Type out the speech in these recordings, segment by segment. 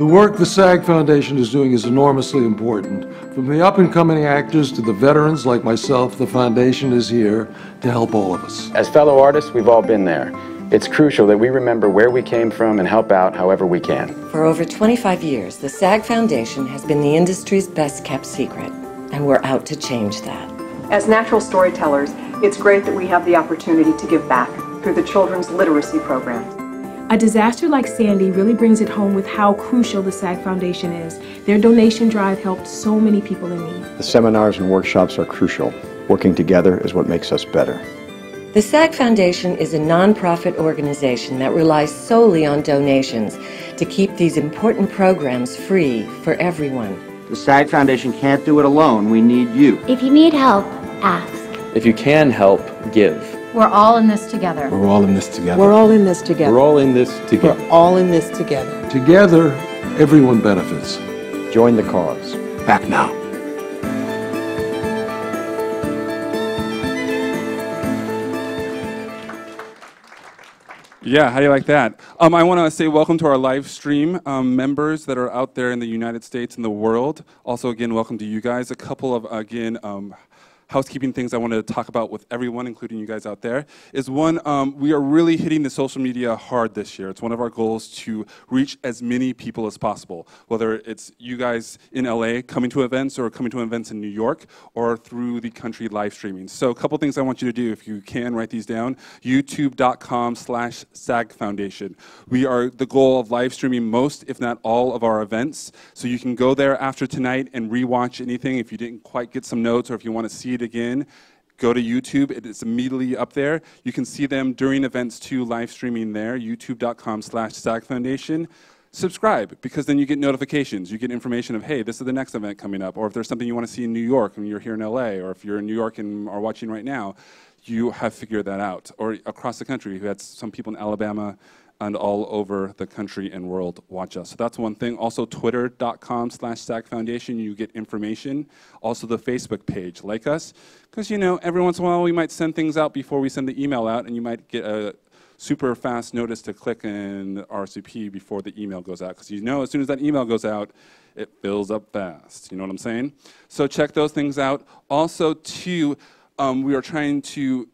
The work the SAG Foundation is doing is enormously important. From the up-and-coming actors to the veterans like myself, the foundation is here to help all of us. As fellow artists, we've all been there. It's crucial that we remember where we came from and help out however we can. For over 25 years, the SAG Foundation has been the industry's best-kept secret, and we're out to change that. As natural storytellers, it's great that we have the opportunity to give back through the children's literacy programs. A disaster like Sandy really brings it home with how crucial the SAG Foundation is. Their donation drive helped so many people in need. The seminars and workshops are crucial. Working together is what makes us better. The SAG Foundation is a nonprofit organization that relies solely on donations to keep these important programs free for everyone. The SAG Foundation can't do it alone. We need you. If you need help, ask. If you can help, give. We're all in this together. We're all in this together. We're all in this together. We're all in this together. We're all in this together. Together, everyone benefits. Join the cause. Back now. Yeah, how do you like that? I want to say welcome to our live stream members that are out there in the United States and the world. Also, again, welcome to you guys. A couple of, again, housekeeping things I wanted to talk about with everyone, including you guys out there, is one, we are really hitting the social media hard this year. It's one of our goals to reach as many people as possible, whether it's you guys in LA coming to events or coming to events in New York or through the country live streaming. So a couple things I want you to do, if you can, write these down. YouTube.com/SAG Foundation. We are the goal of live streaming most, if not all, of our events. So you can go there after tonight and rewatch anything if you didn't quite get some notes or if you want to see it again. Go to YouTube. It is immediately up there. You can see them during events too, live streaming there, youtube.com/SAG Foundation. Subscribe, because then you get notifications. You get information of, hey, this is the next event coming up, or if there's something you want to see in New York and you're here in LA, or if you're in New York and are watching right now, you have figured that out. Or across the country, we had some people in Alabama and all over the country and world watch us. So that's one thing. Also, twitter.com/SAG Foundation, you get information. Also, the Facebook page, like us, because, you know, every once in a while we might send things out before we send the email out, and you might get a super fast notice to click in RSVP before the email goes out, because you know as soon as that email goes out, it fills up fast. You know what I'm saying? So check those things out. Also, too, we are trying to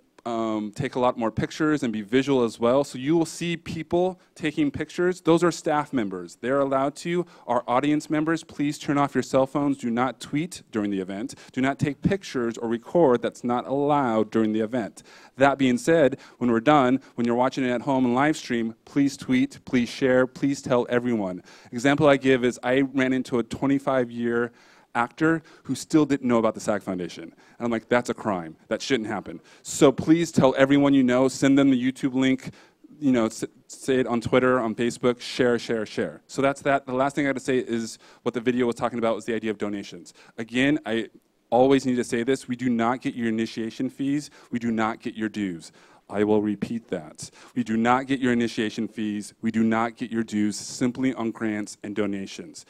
take a lot more pictures and be visual as well. So you will see people taking pictures. Those are staff members. They're allowed to. Our audience members, please turn off your cell phones. Do not tweet during the event. Do not take pictures or record. That's not allowed during the event. That being said, when we're done, when you're watching it at home and live stream, please tweet, please share, please tell everyone. Example I give is I ran into a 25-year actor who still didn't know about the SAG Foundation. And I'm like, that's a crime. That shouldn't happen. So please tell everyone you know, send them the YouTube link, you know, say it on Twitter, on Facebook, share, share, share. So that's that. The last thing I got to say is what the video was talking about was the idea of donations. Again, I always need to say this. We do not get your initiation fees. We do not get your dues. I will repeat that. We do not get your initiation fees. We do not get your dues simply on grants and donations.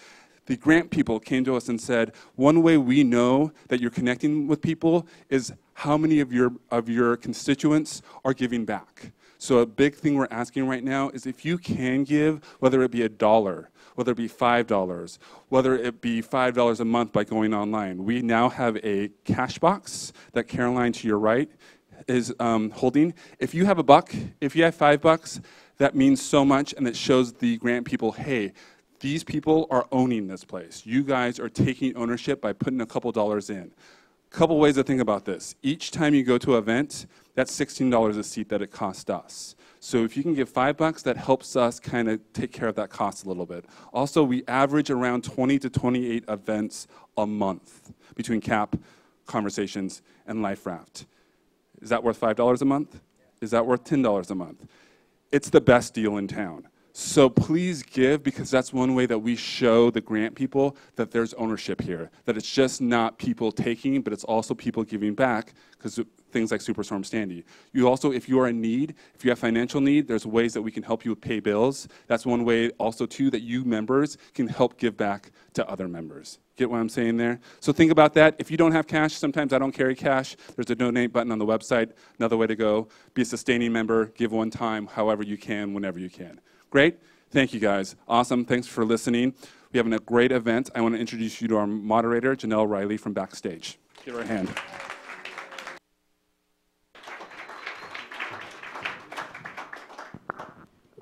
The grant people came to us and said, one way we know that you're connecting with people is how many of your constituents are giving back. So a big thing we're asking right now is if you can give, whether it be $1, whether it be $5, whether it be $5 a month by going online. We now have a cash box that Caroline to your right is holding. If you have $1, if you have $5, that means so much, and it shows the grant people, hey, these people are owning this place. You guys are taking ownership by putting a couple dollars in. Couple ways to think about this. Each time you go to an event, that's $16 a seat that it cost us. So if you can give $5, that helps us kind of take care of that cost a little bit. Also, we average around 20 to 28 events a month between CAP, Conversations, and LifeRaft. Is that worth $5 a month? Is that worth $10 a month? It's the best deal in town. So please give, because that's one way that we show the grant people that there's ownership here, that it's just not people taking, but it's also people giving back, because things like Superstorm Sandy. You also, if you are in need, if you have financial need, there's ways that we can help you pay bills. That's one way also, too, that you members can help give back to other members. Get what I'm saying there? So think about that. If you don't have cash, sometimes I don't carry cash. There's a donate button on the website. Another way to go, be a sustaining member, give one time, however you can, whenever you can. Great. Thank you, guys. Awesome. Thanks for listening. We have a great event. I want to introduce you to our moderator, Danielle Riley from Backstage. Give her a hand.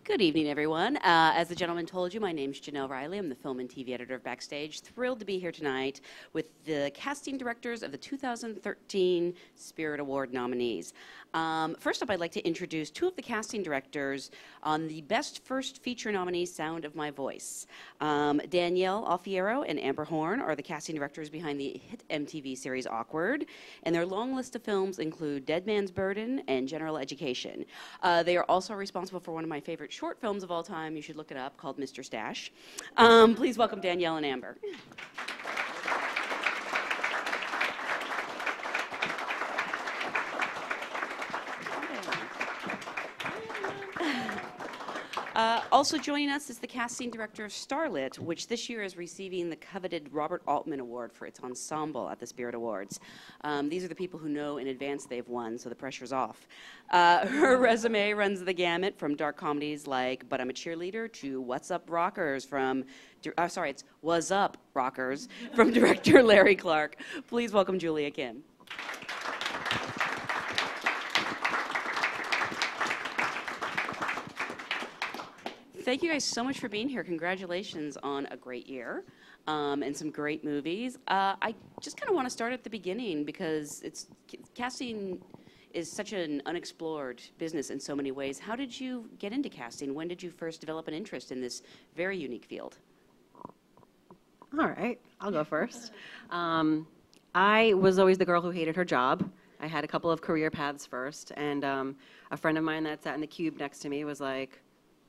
Good evening, everyone. As the gentleman told you, my name's Janelle Riley. I'm the film and TV editor of Backstage. Thrilled to be here tonight with the casting directors of the 2013 Spirit Award nominees. First up, I'd like to introduce two of the casting directors on the Best First Feature nominee, Sound of My Voice. Danielle Aufiero and Amber Horn are the casting directors behind the hit MTV series Awkward, and their long list of films include Dead Man's Burden and General Education. They are also responsible for one of my favorite short films of all time. You should look it up, called Mr. Stash. Please welcome Danielle and Amber. Also joining us is the casting director of Starlit, which this year is receiving the coveted Robert Altman Award for its ensemble at the Spirit Awards. These are the people who know in advance they've won, so the pressure's off. Her resume runs the gamut from dark comedies like But I'm a Cheerleader to What's Up Rockers from, it's Was Up Rockers from director Larry Clark. Please welcome Julia Kim. Thank you guys so much for being here. Congratulations on a great year and some great movies. I just kind of want to start at the beginning because casting is such an unexplored business in so many ways. How did you get into casting? When did you first develop an interest in this very unique field? All right, I'll go first. I was always the girl who hated her job. I had a couple of career paths first, and a friend of mine that sat in the cube next to me was like,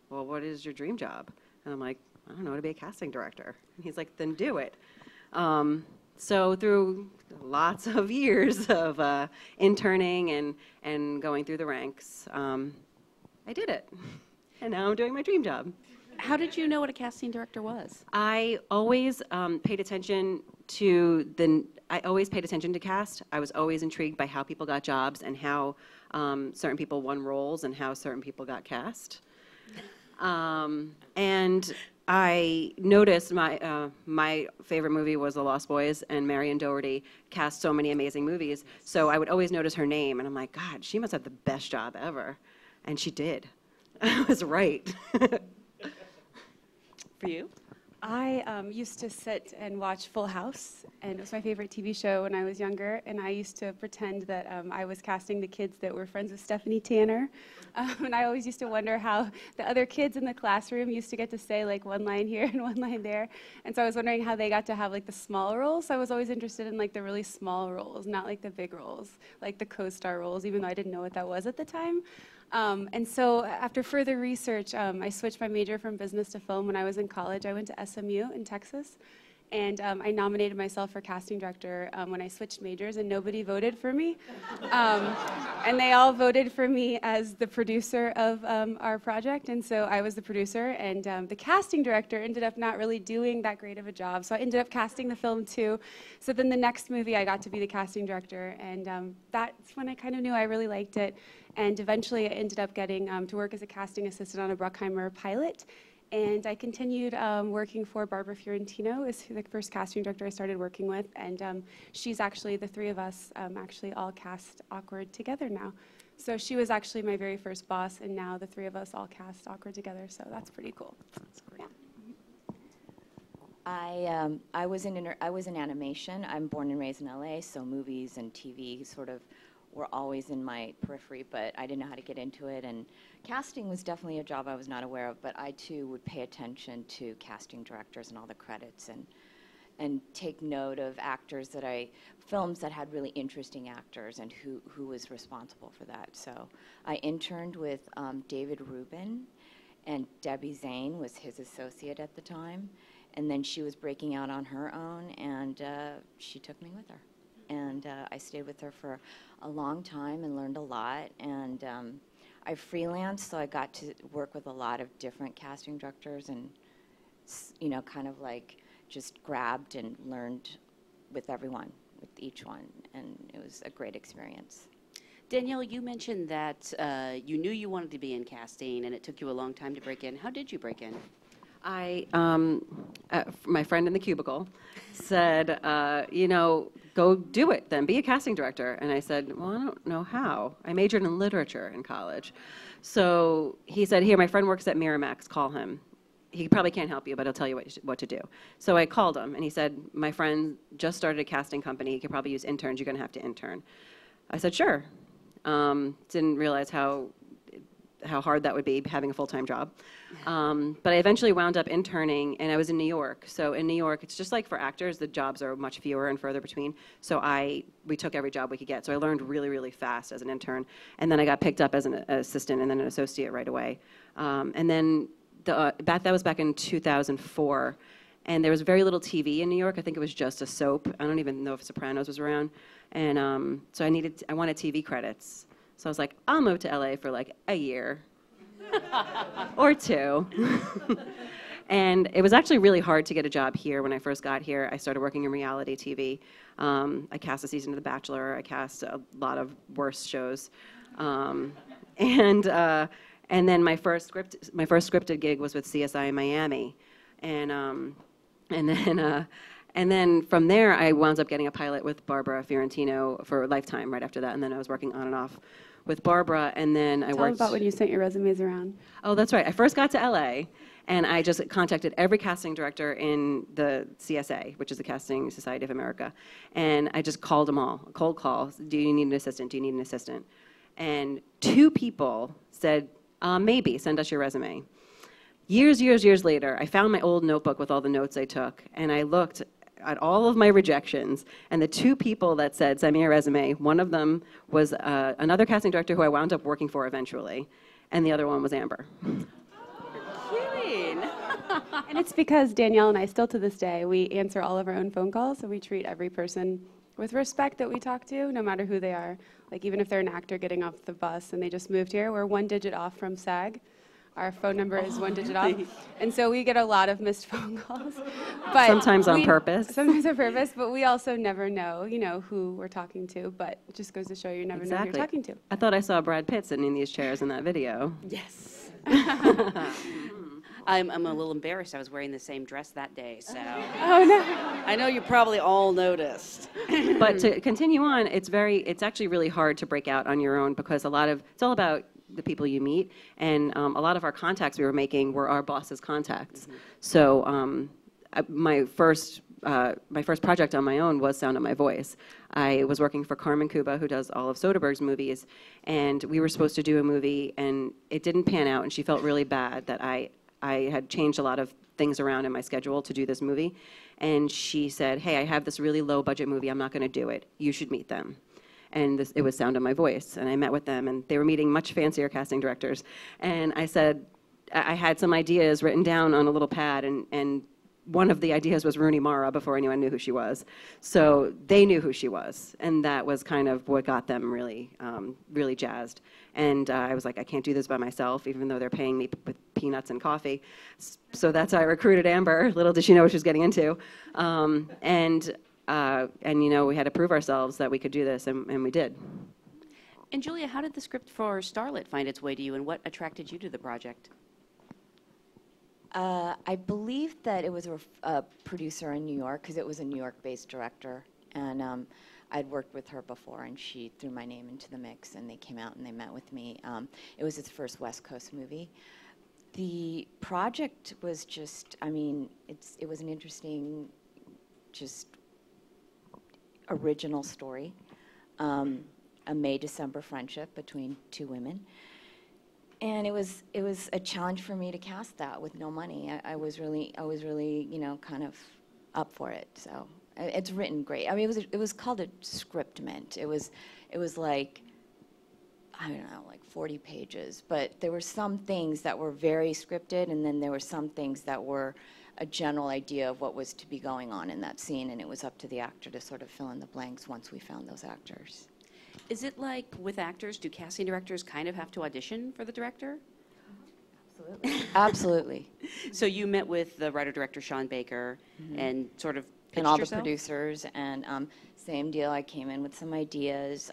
well, what is your dream job? And I'm like, I don't know, to be a casting director. And he's like, then do it. So through lots of years of interning and going through the ranks, I did it. And now I'm doing my dream job. How did you know what a casting director was? I always paid attention to cast. I was always intrigued by how people got jobs and how certain people won roles and how certain people got cast. And I noticed my favorite movie was The Lost Boys, and Marion Doherty cast so many amazing movies. So I would always notice her name, and I'm like, God, she must have the best job ever. And she did. I was right. For you? I used to sit and watch Full House, and it was my favorite TV show when I was younger, and I used to pretend that I was casting the kids that were friends with Stephanie Tanner, and I always used to wonder how the other kids in the classroom used to get to say like one line here and one line there, and so I was wondering how they got to have like the small roles. So I was always interested in like the really small roles, not like the big roles, like the co-star roles, even though I didn't know what that was at the time. And so after further research, I switched my major from business to film. When I was in college, I went to SMU in Texas, and I nominated myself for casting director when I switched majors, and nobody voted for me. And they all voted for me as the producer of our project, and so I was the producer, and the casting director ended up not really doing that great of a job, so I ended up casting the film too. So then the next movie, I got to be the casting director, and that's when I kind of knew I really liked it. And eventually I ended up getting to work as a casting assistant on a Bruckheimer pilot. And I continued working for Barbara Fiorentino, is the first casting director I started working with. And she's actually, the three of us actually all cast Awkward together now. So she was actually my very first boss, and now the three of us all cast Awkward together. So that's pretty cool. That's great. I was in animation. I'm born and raised in LA, so movies and TV sort of were always in my periphery, but I didn't know how to get into it. And casting was definitely a job I was not aware of, but I too would pay attention to casting directors and all the credits and take note of actors films that had really interesting actors and who was responsible for that. So I interned with David Rubin, and Debbie Zane was his associate at the time. And then she was breaking out on her own, and she took me with her. And I stayed with her for a long time and learned a lot. And I freelanced, so I got to work with a lot of different casting directors and, you know, kind of like just grabbed and learned with everyone, with each one. And it was a great experience. Danielle, you mentioned that you knew you wanted to be in casting, and it took you a long time to break in. How did you break in? My friend in the cubicle said, go do it then, be a casting director. And I said, well, I don't know how. I majored in literature in college. So he said, here, my friend works at Miramax, call him. He probably can't help you, but he'll tell you what to do. So I called him, and he said, my friend just started a casting company. He could probably use interns. You're going to have to intern. I said, sure. Didn't realize how hard that would be, having a full-time job. But I eventually wound up interning, and I was in New York. So in New York, it's just like for actors, the jobs are much fewer and further between. So we took every job we could get. So I learned really, really fast as an intern. And then I got picked up as an assistant and then an associate right away. And then that was back in 2004. And there was very little TV in New York. I think it was just a soap. I don't even know if Sopranos was around. And so I wanted TV credits. So I was like, I'll move to LA for like a year or two. And it was actually really hard to get a job here when I first got here. I started working in reality TV. I cast a season of The Bachelor. I cast a lot of worse shows. And then my first scripted gig was with CSI Miami. And then from there, I wound up getting a pilot with Barbara Fiorentino for Lifetime right after that. And then I was working on and off with Barbara. And then I worked. Tell about when you sent your resumes around. Oh, that's right. I first got to LA, and I just contacted every casting director in the CSA, which is the Casting Society of America. And I just called them all, cold calls. Do you need an assistant? Do you need an assistant? And 2 people said, maybe, send us your resume. Years later, I found my old notebook with all the notes I took, and I looked at all of my rejections, and the 2 people that said, send me a resume, one of them was another casting director who I wound up working for eventually, and the other one was Amber. Kidding. And it's because Danielle and I, still to this day, we answer all of our own phone calls, and we treat every person with respect that we talk to, no matter who they are. Like, even if they're an actor getting off the bus and they just moved here, we're 1 digit off from SAG. Our phone number is 1 digit off. And so we get a lot of missed phone calls. But sometimes on purpose. Sometimes on purpose, but we also never know, who we're talking to. But it just goes to show you never know who you're talking to. I thought I saw Brad Pitt sitting in these chairs in that video. Yes. I'm a little embarrassed. I was wearing the same dress that day, so. Oh, no. I know you probably all noticed. But to continue on, it's actually really hard to break out on your own because it's all about the people you meet, and a lot of our contacts we were making were our boss's contacts. Mm-hmm. So my first project on my own was Sound of My Voice. I was working for Carmen Cuba, who does all of Soderbergh's movies, and we were supposed to do a movie, and it didn't pan out, and she felt really bad that I had changed a lot of things around in my schedule to do this movie, and she said, hey, I have this really low budget movie, I'm not going to do it. You should meet them. And it was Sound of My Voice, and I met with them, and they were meeting much fancier casting directors. And I said, I had some ideas written down on a little pad, and one of the ideas was Rooney Mara before anyone knew who she was. So they knew who she was, and that was kind of what got them really, really jazzed. And I was like, I can't do this by myself, even though they're paying me with peanuts and coffee. So that's how I recruited Amber. Little did she know what she was getting into. And we had to prove ourselves that we could do this, and we did. And Julia, how did the script for Starlet find its way to you, and what attracted you to the project? I believe that it was a producer in New York, because it was a New York-based director, and I'd worked with her before, and she threw my name into the mix, and they came out and they met with me. It was his first West Coast movie. The project was just, it was an interesting, just original story, a May-December friendship between 2 women, and it was a challenge for me to cast that with no money. I was really kind of up for it. So it's written great. It was called a scriptment. It was like, I don't know, like 40 pages, but there were some things that were very scripted, and then there were some things that were a general idea of what was to be going on in that scene, and it was up to the actor to sort of fill in the blanks once we found those actors. Is it like with actors, do casting directors kind of have to audition for the director? Absolutely. Absolutely. So you met with the writer-director Sean Baker, mm-hmm. and sort of pitched and all yourself? The producers, and same deal, I came in with some ideas.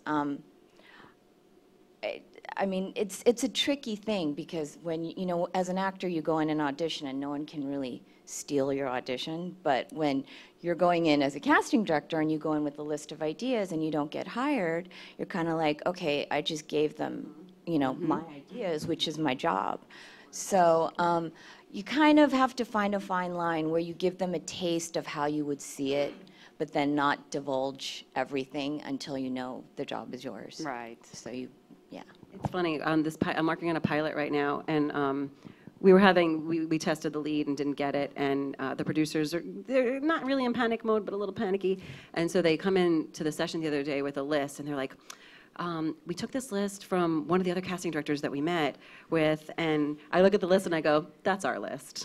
I mean, it's a tricky thing because when, you know, as an actor, you go in an audition and no one can really steal your audition. But when you're going in as a casting director and you go in with a list of ideas and you don't get hired, you're kind of like, okay, I just gave them, you know, my ideas, which is my job. So you kind of have to find a fine line where you give them a taste of how you would see it, but then not divulge everything until you know the job is yours. Right. So you, yeah. It's funny, I'm working on a pilot right now, and we tested the lead and didn't get it, and the producers they're not really in panic mode, but a little panicky, and so they come in to the session the other day with a list, and they're like, we took this list from one of the other casting directors that we met with, and I look at the list and I go, that's our list.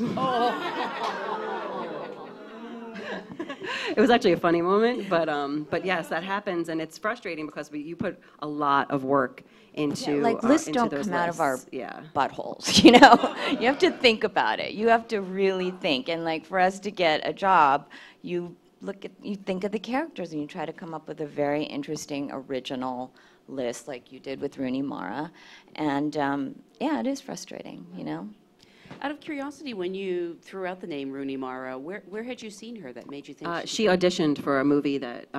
It was actually a funny moment, but yes, that happens, and it's frustrating because you put a lot of work into like lists into don't those come out of our lists. buttholes, you know. You have to think about it. You have to really think, and like for us to get a job, you think of the characters and you try to come up with a very interesting original list, like you did with Rooney Mara, and yeah, it is frustrating, you know. Out of curiosity, when you threw out the name Rooney Mara, where had you seen her that made you think she auditioned for a movie that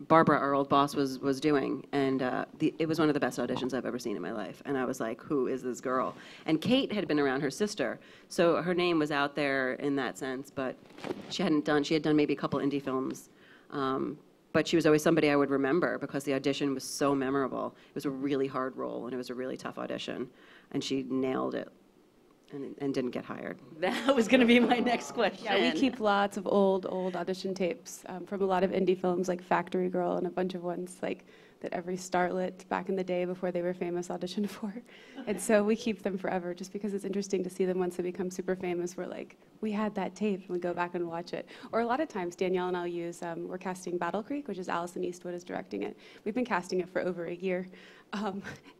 Barbara, our old boss, was doing, and it was one of the best auditions I've ever seen in my life. And I was like, who is this girl? And Kate had been around her sister, so her name was out there in that sense, but she had done maybe a couple indie films. But she was always somebody I would remember because the audition was so memorable. It was a really hard role, and it was a really tough audition, and she nailed it. And didn't get hired. That was going to be my next question. Yeah, we keep lots of old audition tapes from a lot of indie films like Factory Girl and a bunch of ones like that every starlet back in the day before they were famous auditioned for. And so we keep them forever just because it's interesting to see them once they become super famous. We're like, we had that tape, and we go back and watch it. Or a lot of times, Danielle and I'll use, we're casting Battlecreek, which is Alison Eastwood is directing it. We've been casting it for over a year.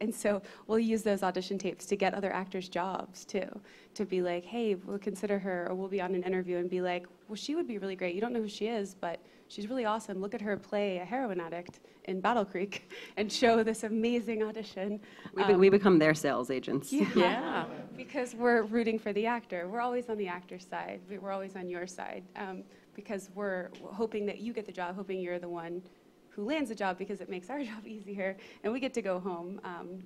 And so we'll use those audition tapes to get other actors jobs too, to be like, hey, we'll consider her, or we'll be on an interview and be like, well, she would be really great. You don't know who she is, but she's really awesome. Look at her play a heroin addict in Battlecreek and show this amazing audition. We become their sales agents. Yeah. Because we're rooting for the actor. We're always on the actor's side. We're always on your side because we're hoping that you get the job, hoping you're the one who lands the job because it makes our job easier, and we get to go home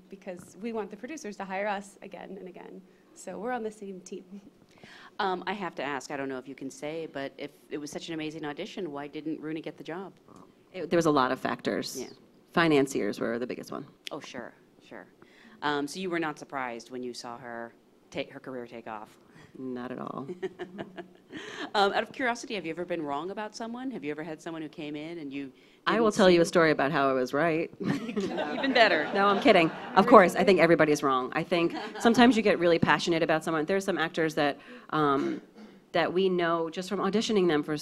because we want the producers to hire us again and again. So we're on the same team. I have to ask, I don't know if you can say, but if it was such an amazing audition, why didn't Rooney get the job? There was a lot of factors. Yeah. Financiers were the biggest one. Oh, sure. So you were not surprised when you saw her career take off? Not at all. Out of curiosity, have you ever been wrong about someone? Have you ever had someone who came in and you I will tell you a story about how I was right. Even better. No, I'm kidding. Of course, I think everybody's wrong. I think sometimes you get really passionate about someone. There's some actors that that we know just from auditioning them for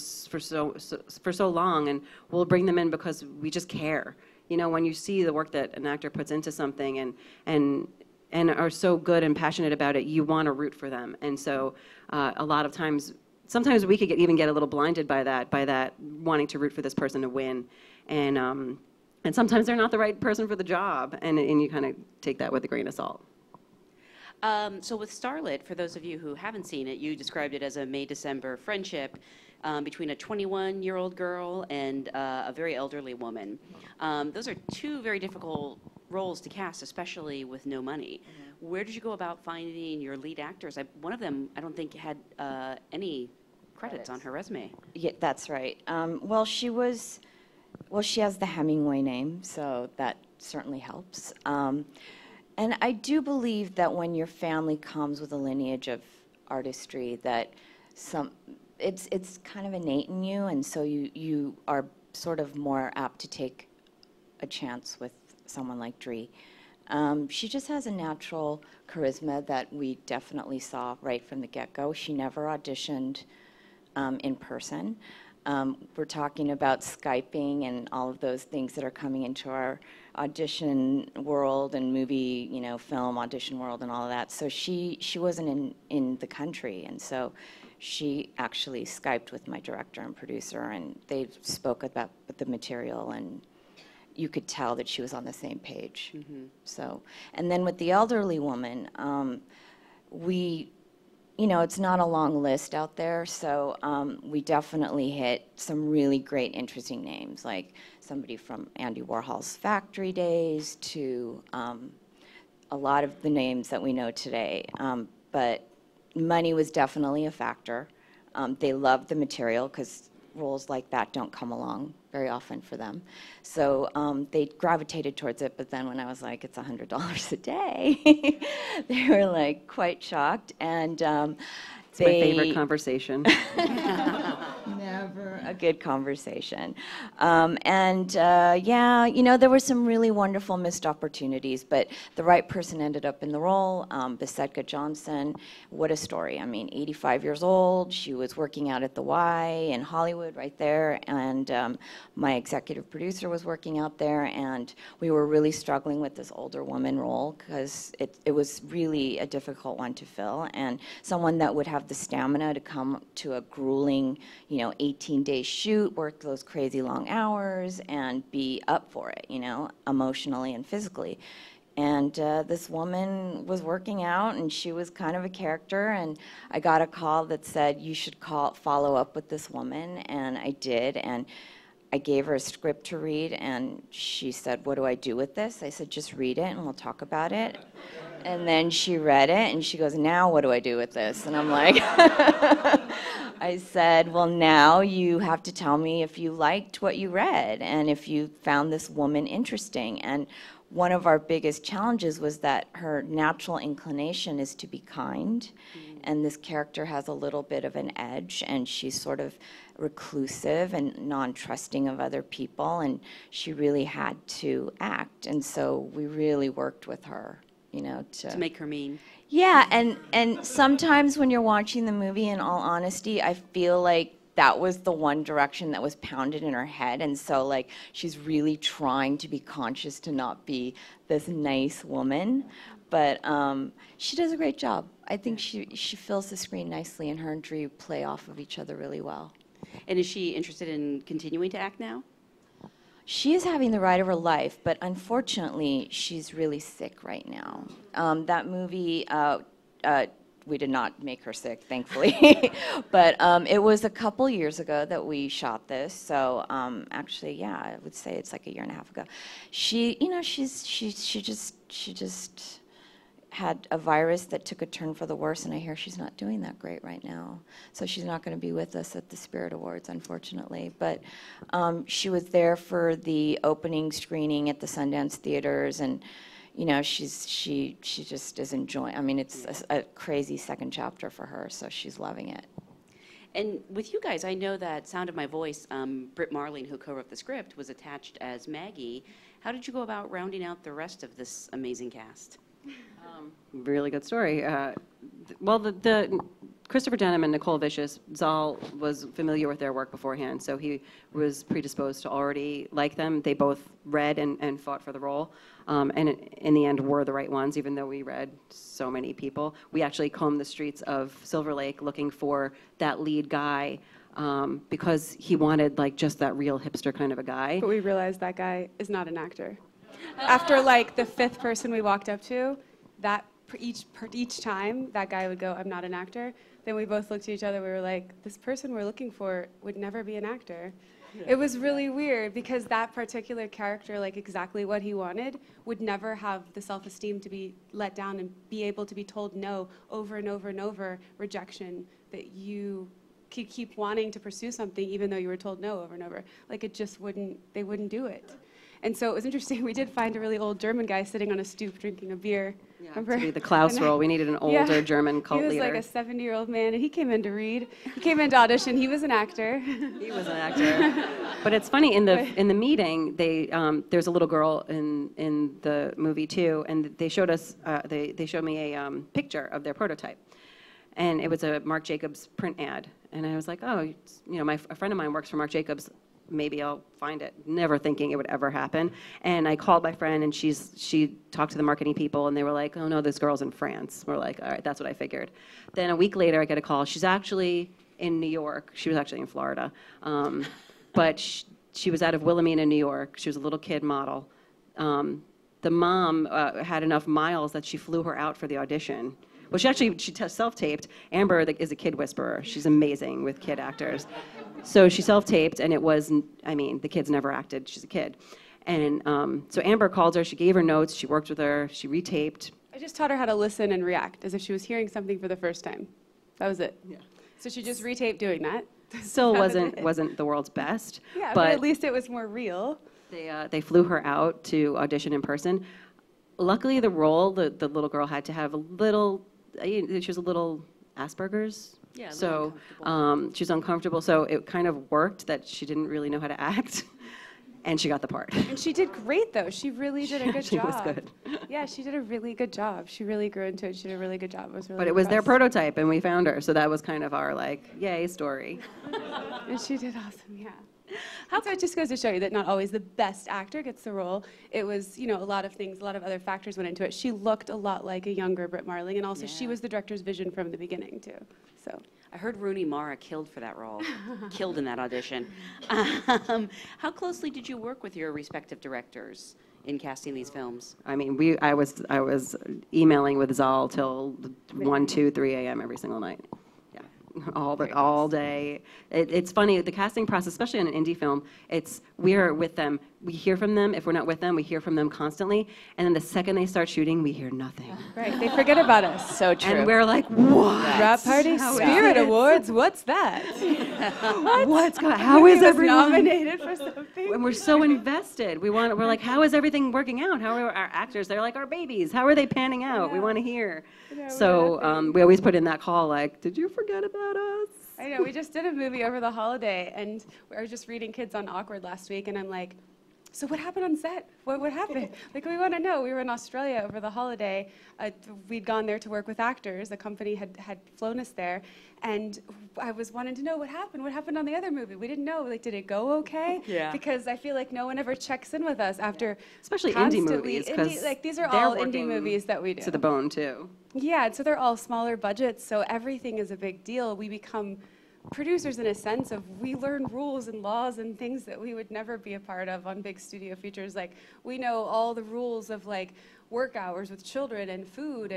so long, and we'll bring them in because we just care. You know, when you see the work that an actor puts into something and are so good and passionate about it, you want to root for them. And so a lot of times, sometimes we could even get a little blinded by that wanting to root for this person to win. And sometimes they're not the right person for the job, and you kind of take that with a grain of salt. So with Starlet, for those of you who haven't seen it, you described it as a May-December friendship between a 21-year-old girl and a very elderly woman. Those are two very difficult roles to cast, especially with no money. Where did you go about finding your lead actors? One of them, I don't think, had any credits on her resume. Yeah, that's right. Well, she has the Hemingway name, so that certainly helps. And I do believe that when your family comes with a lineage of artistry, that it's kind of innate in you, and so you are sort of more apt to take a chance with someone like Dree. She just has a natural charisma that we definitely saw right from the get-go. She never auditioned in person. We're talking about Skyping and all of those things that are coming into our audition world and movie, film audition world and all of that. So she wasn't in the country, and so she actually Skyped with my director and producer, and they spoke about the material, and you could tell that she was on the same page. So, and then with the elderly woman, we, you know, it's not a long list out there, so we definitely hit some really great, interesting names, like somebody from Andy Warhol's Factory days to a lot of the names that we know today. But money was definitely a factor. They loved the material because roles like that don't come along very often for them. So they gravitated towards it, but then when I was like, it's $100 a day, they were like quite shocked. And it's my favorite conversation. Never a good conversation. Yeah, you know, there were some really wonderful missed opportunities, but the right person ended up in the role. Besetka Johnson, what a story. I mean, 85 years old. She was working out at the Y in Hollywood right there, and my executive producer was working out there, and we were really struggling with this older woman role because it was really a difficult one to fill, and someone that would have the stamina to come to a grueling, you know, 18-day shoot, work those crazy long hours, and be up for it, you know, emotionally and physically. And this woman was working out, and she was kind of a character, and I got a call that said, you should follow up with this woman, and I did, and I gave her a script to read, and she said, what do I do with this? I said, just read it, and we'll talk about it. And then she read it, and she goes, now what do I do with this? And I'm like, I said, well, now you have to tell me if you liked what you read and if you found this woman interesting. And one of our biggest challenges was that her natural inclination is to be kind, and this character has a little bit of an edge, and she's sort of reclusive and non-trusting of other people, and she really had to act. And so we really worked with her, you know, to make her mean. Yeah, and sometimes when you're watching the movie, in all honesty, I feel like that was the one direction that was pounded in her head, and so like she's really trying to be conscious to not be this nice woman, but she does a great job. I think she fills the screen nicely, and her and Drew play off of each other really well. And is she interested in continuing to act now? She is having the ride of her life, but unfortunately, she's really sick right now. That movie, we did not make her sick, thankfully. But it was a couple years ago that we shot this. So actually, yeah, I would say it's like a year and a half ago. She, you know, she just had a virus that took a turn for the worse, and I hear she's not doing that great right now. So she's not going to be with us at the Spirit Awards, unfortunately. But she was there for the opening screening at the Sundance theaters, and you know, she just is enjoying. I mean, it's a crazy second chapter for her, so she's loving it. And with you guys, I know that Sound of My Voice, Britt Marling, who co-wrote the script, was attached as Maggie. How did you go about rounding out the rest of this amazing cast? Really good story. Well, the Christopher Denham and Nicole Vicious, Zal was familiar with their work beforehand, so he was predisposed to already like them. They both read and fought for the role, and in the end were the right ones, even though we read so many people. We actually combed the streets of Silver Lake looking for that lead guy, because he wanted like just that real hipster kind of a guy. But we realized that guy is not an actor. After like the fifth person we walked up to, that each time that guy would go, I'm not an actor. Then we both looked at each other, we were like, this person we're looking for would never be an actor. Yeah. It was really weird because that particular character, like exactly what he wanted, would never have the self-esteem to be let down and be able to be told no over and over and over, rejection, that you could keep wanting to pursue something even though you were told no over and over. Like it just wouldn't, they wouldn't do it. And so it was interesting. We did find a really old German guy sitting on a stoop drinking a beer. Yeah, remember? To be the Klaus role, we needed an older German cult leader. He was like a 70-year-old man, and he came in to read. He came in to audition. He was an actor. He was an actor. But it's funny, in the meeting, there's a little girl in the movie too, and they showed us, they showed me a picture of their prototype. And it was a Marc Jacobs print ad. And I was like, oh, you know, a friend of mine works for Marc Jacobs. Maybe I'll find it, never thinking it would ever happen. And I called my friend, and she talked to the marketing people, and they were like, oh no, this girl's in France. We're like, all right, that's what I figured. Then a week later, I get a call. She's actually in New York. She was actually in Florida. But she was out of Wilhelmina, New York. She was a little kid model. The mom had enough miles that she flew her out for the audition. Well, she self-taped. Amber is a kid whisperer. She's amazing with kid actors. So she self-taped, and it was, I mean, the kid's never acted. She's a kid. And so Amber called her. She gave her notes. She worked with her. She retaped. I just taught her how to listen and react as if she was hearing something for the first time. That was it. Yeah. So she just retaped doing that. Still wasn't the world's best. Yeah, but at least it was more real. They flew her out to audition in person. Luckily, the role, the little girl had to have a little, she was a little Asperger's. Yeah, so she was uncomfortable. So it kind of worked that she didn't really know how to act. And she got the part. And she did great, though. She really did a good job. She was good. Yeah, she did a really good job. She really grew into it. She did a really good job. I was really But it was their impressed. prototype, and we found her. So that was kind of our, like, yay story. And she did awesome, yeah. So it just goes to show you that not always the best actor gets the role. It was, you know, a lot of things, a lot of other factors went into it. She looked a lot like a younger Britt Marling, and also she was the director's vision from the beginning, too. So I heard Rooney Mara killed for that role, killed in that audition. How closely did you work with your respective directors in casting these films? I mean, I was emailing with Zal till 1, 2, 3 a.m. every single night. All day. It's funny, the casting process, especially on an indie film, we're with them. We hear from them. If we're not with them, we hear from them constantly. And then the second they start shooting, we hear nothing. Right, they forget about us. So true. And we're like, what? Rap Party Spirit Awards, what's that? What's going on? How is everyone nominated for something? And we're so invested. We're like, how is everything working out? How are our actors? They're like our babies. How are they panning out? We want to hear. So we always put in that call like, did you forget about us? I know, we just did a movie over the holiday, and I was just reading Kids on Awkward last week, and I'm like, so what happened on set? What happened? Like, we want to know. We were in Australia over the holiday. We'd gone there to work with actors. The company had flown us there, and I was wanting to know what happened. What happened on the other movie? We didn't know. Like, did it go okay? Yeah. Because I feel like no one ever checks in with us after Especially indie movies, because like, these are all indie movies that we do. To the bone, too. Yeah, so they're all smaller budgets, so everything is a big deal. We become producers in a sense of we learn rules and laws and things that we would never be a part of on big studio features. Like, we know all the rules of like work hours with children and food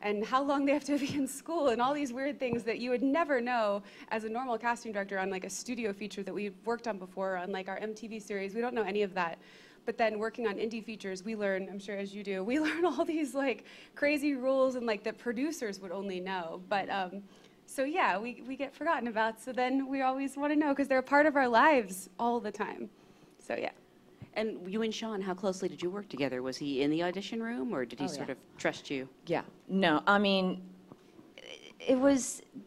and how long they have to be in school and all these weird things that you would never know as a normal casting director on like a studio feature that we've worked on before, on like our MTV series. We don't know any of that. But then working on indie features, we learn, I'm sure as you do, we learn all these like crazy rules and like that producers would only know. But so yeah, we get forgotten about. So then we always want to know because they're a part of our lives all the time. So yeah. And you and Sean, how closely did you work together? Was he in the audition room, or did he sort of trust you? Yeah. No, I mean,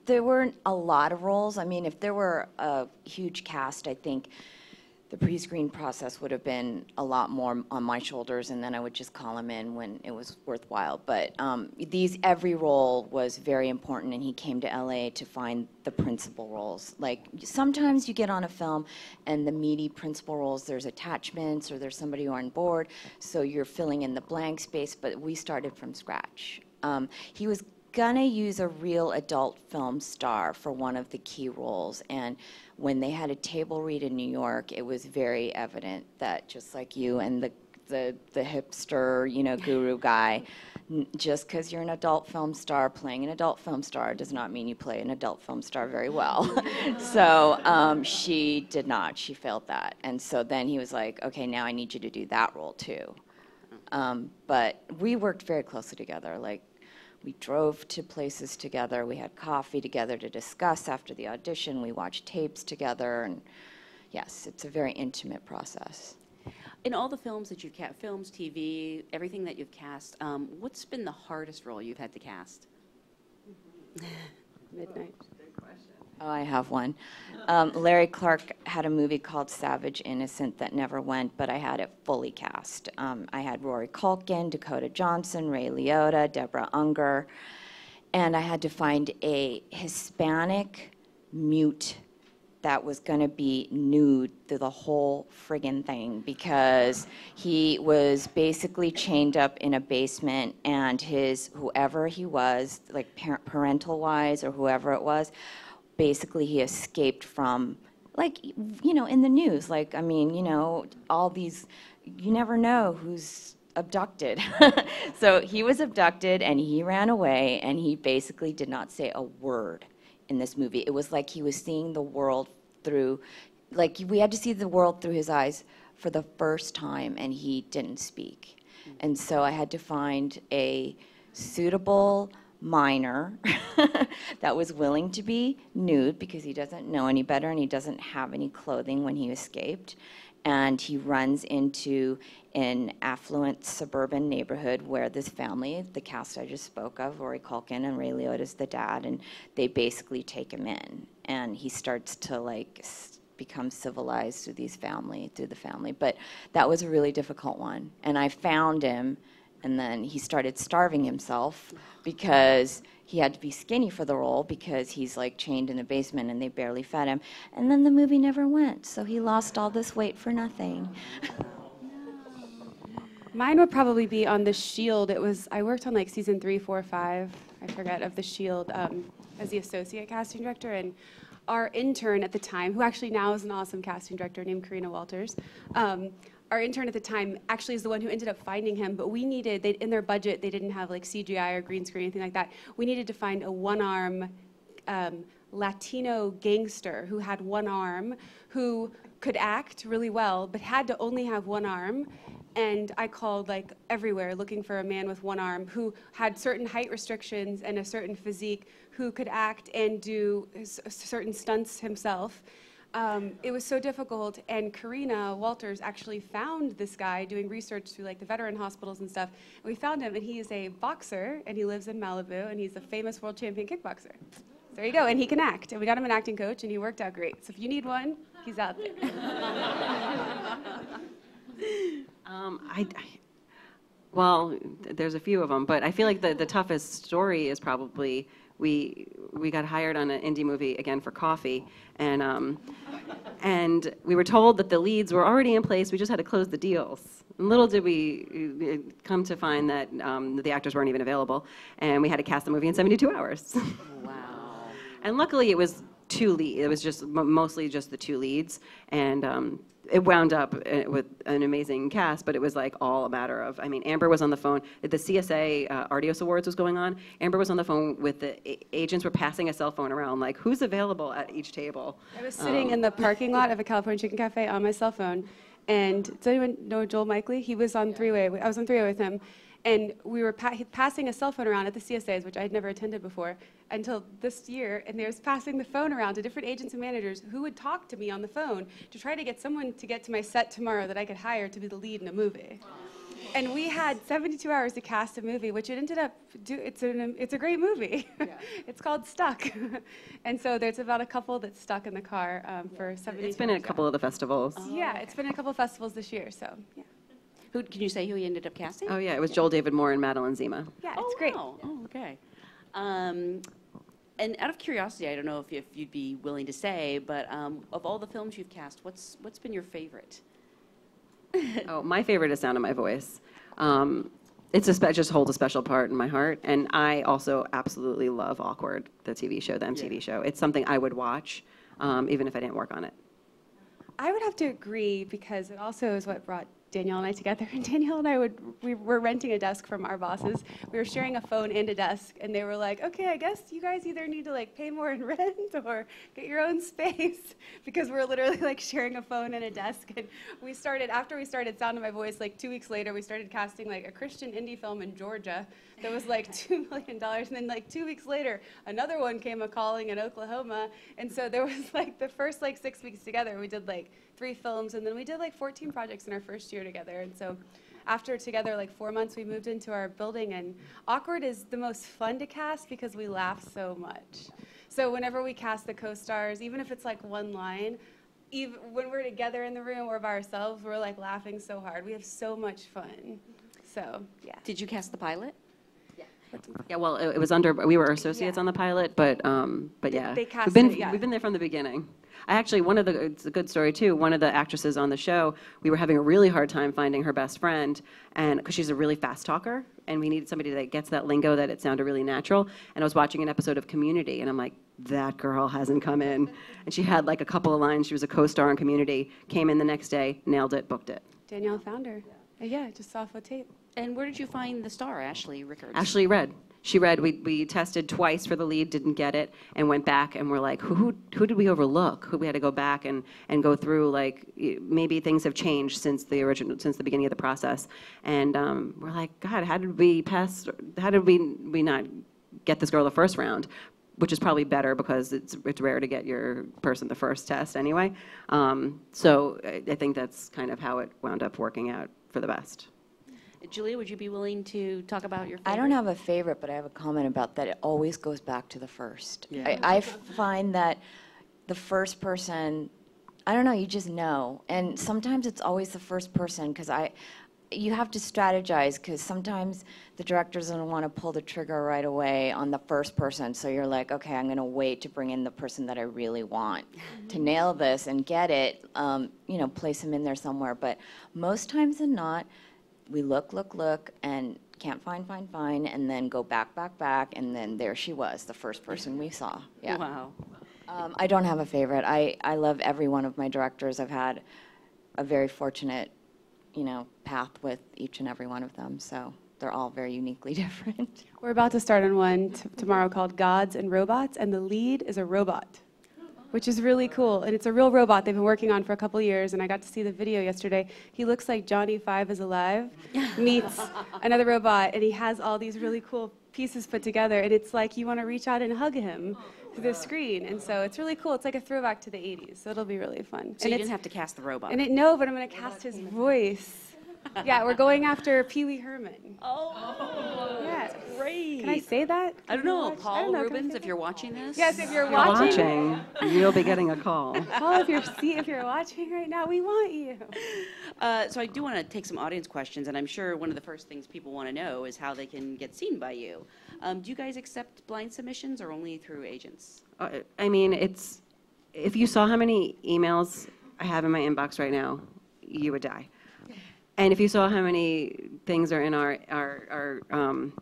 there weren't a lot of roles. I mean, if there were a huge cast, I think the pre-screen process would have been a lot more on my shoulders, and then I would just call him in when it was worthwhile. But every role was very important, and he came to LA to find the principal roles. Like, sometimes you get on a film and the meaty principal roles, there's attachments or there's somebody on board, so you're filling in the blank space, but we started from scratch. He was gonna use a real adult film star for one of the key roles, and when they had a table read in New York, it was very evident that just like you and the hipster, you know, guru guy, just because you're an adult film star playing an adult film star does not mean you play an adult film star very well. So she did not. She failed that, and so then he was like, okay, now I need you to do that role too. But we worked very closely together. Like, we drove to places together. We had coffee together to discuss after the audition. We watched tapes together. And yes, it's a very intimate process. In all the films that you've cast, films, TV, everything that you've cast, what's been the hardest role you've had to cast? Midnight. Oh, I have one. Larry Clark had a movie called Savage Innocent that never went, but I had it fully cast. I had Rory Culkin, Dakota Johnson, Ray Liotta, Deborah Unger, and I had to find a Hispanic mute that was going to be nude through the whole friggin' thing because he was basically chained up in a basement, and whoever he was, like parental-wise or whoever it was, basically he escaped from like, you know, in the news, like, I mean, you know, all these, you never know who's abducted. So he was abducted and he ran away and he basically did not say a word in this movie. It was like he was seeing the world through, like we had to see the world through his eyes for the first time and he didn't speak. And so I had to find a suitable minor that was willing to be nude because he doesn't know any better and he doesn't have any clothing when he escaped. And he runs into an affluent suburban neighborhood where this family, the cast I just spoke of, Rory Culkin and Ray Liotta's the dad, and they basically take him in. And he starts to like become civilized through the family. But that was a really difficult one. And I found him, and then he started starving himself because he had to be skinny for the role because he's like chained in the basement and they barely fed him. And then the movie never went, so he lost all this weight for nothing. Mine would probably be on The Shield. I worked on like season 3, 4, 5, I forget, of The Shield as the associate casting director. And our intern at the time, who actually now is an awesome casting director named Karina Walters, our intern at the time actually is the one who ended up finding him, but we needed, in their budget, they didn't have like CGI or green screen or anything like that. We needed to find a one-arm Latino gangster who had one arm, who could act really well, but had to only have one arm. And I called like everywhere looking for a man with one arm who had certain height restrictions and a certain physique, who could act and do certain stunts himself. It was so difficult, and Karina Walters actually found this guy doing research through like the veteran hospitals and stuff. And we found him, and he is a boxer, and he lives in Malibu, and he's a famous world champion kickboxer. So there you go, and he can act. And we got him an acting coach, and he worked out great. So if you need one, he's out there. Well, there's a few of them, but I feel like the toughest story is probably we got hired on an indie movie again for Coffee, and we were told that the leads were already in place. We just had to close the deals. And little did we come to find that the actors weren't even available, and we had to cast the movie in 72 hours. Wow. And luckily, it was it was just mostly just the two leads, and it wound up with an amazing cast, but it was like all a matter of, I mean, Amber was on the phone. The CSA Artios Awards was going on. Amber was on the phone with the agents were passing a cell phone around, like, who's available at each table? I was sitting in the parking lot of a California Chicken Cafe on my cell phone, and does anyone know Joel Mikely? He was on three-way. I was on three-way with him, and we were passing a cell phone around at the CSAs, which I had never attended before until this year, and they was passing the phone around to different agents and managers who would talk to me on the phone to try to get someone to get to my set tomorrow that I could hire to be the lead in a movie. And we had 72 hours to cast a movie, which it ended up, it's a great movie. Yeah. It's called Stuck. And so there's about a couple that's stuck in the car for 72 hours. It's been in a couple of the festivals. Yeah, it's been in a couple of festivals this year, so yeah. Can you say who he ended up casting? Oh, yeah, it was Joel David Moore and Madeline Zima. Yeah, it's great. Wow. Oh, okay. And out of curiosity, I don't know if you'd be willing to say, but of all the films you've cast, what's been your favorite? Oh, my favorite is Sound of My Voice. It's just holds a special part in my heart, and I also absolutely love Awkward, the TV show, the MTV show. It's something I would watch, even if I didn't work on it. I would have to agree because it also is what brought Danielle and I together. And Danielle and I we were renting a desk from our bosses. We were sharing a phone and a desk, and they were like, okay, I guess you guys either need to like pay more in rent or get your own space, because we're literally like sharing a phone and a desk. And after we started Sound of My Voice, like 2 weeks later, we started casting like a Christian indie film in Georgia that was like $2 million. And then like 2 weeks later, another one came a-calling in Oklahoma. And so there was like the first like 6 weeks together, we did like 3 films, and then we did like 14 projects in our first year together. And so after together like 4 months, we moved into our building, and Awkward is the most fun to cast because we laugh so much. So whenever we cast the co-stars, even if it's like one line, even when we're together in the room or by ourselves, we're like laughing so hard. We have so much fun. So yeah. Did you cast the pilot? Yeah, well, it was we were associates on the pilot, but yeah, they cast we've been there from the beginning. It's a good story too. One of the actresses on the show, we were having a really hard time finding her best friend, and because she's a really fast talker, and we needed somebody that gets that lingo that it sounded really natural. And I was watching an episode of Community, and I'm like, that girl hasn't come in. And she had like a couple of lines. She was a co-star on Community, came in the next day, nailed it, booked it. Danielle found her. Yeah, just saw a tape. And where did you find the star, Ashley Rickards? Ashley read. She read. We tested twice for the lead, didn't get it, and went back and we're like, who did we overlook? Who we had to go back and go through, like, maybe things have changed since the beginning of the process. And we're like, God, how did we not get this girl the first round? Which is probably better because it's rare to get your person the first test anyway. So I think that's kind of how it wound up working out for the best. Julia, would you be willing to talk about your favorite? I don't have a favorite, but I have a comment about that. It always goes back to the first. Yeah. I find that the first person, I don't know, you just know. And sometimes it's always the first person because you have to strategize because sometimes the directors don't want to pull the trigger right away on the first person. So you're like, okay, I'm going to wait to bring in the person that I really want to nail this and get it, place him in there somewhere. But most times than not, we look, and can't find, and then go back, and then there she was, the first person we saw. Yeah. Wow. I don't have a favorite. I love every one of my directors. I've had a very fortunate, path with each and every one of them. So they're all very uniquely different. We're about to start on one tomorrow called Gods and Robots, and the lead is a robot, which is really cool. And it's a real robot they've been working on for a couple years, and I got to see the video yesterday. He looks like Johnny Five is Alive meets another robot, and he has all these really cool pieces put together, and it's like you want to reach out and hug him through the screen. And so it's really cool. It's like a throwback to the 80s, so it'll be really fun. So you didn't have to cast the robot. No, but I'm going to cast his voice. Yeah, we're going after Pee Wee Herman. Oh, yeah. that's great. Can I say that? I don't know. Paul Rubens, if you're watching this. Yes, if you're watching. You'll be getting a call. Paul, if you're watching right now, we want you. So I do want to take some audience questions, and I'm sure one of the first things people want to know is how they can get seen by you. Do you guys accept blind submissions or only through agents? I mean, if you saw how many emails I have in my inbox right now, you would die. And if you saw how many things are in our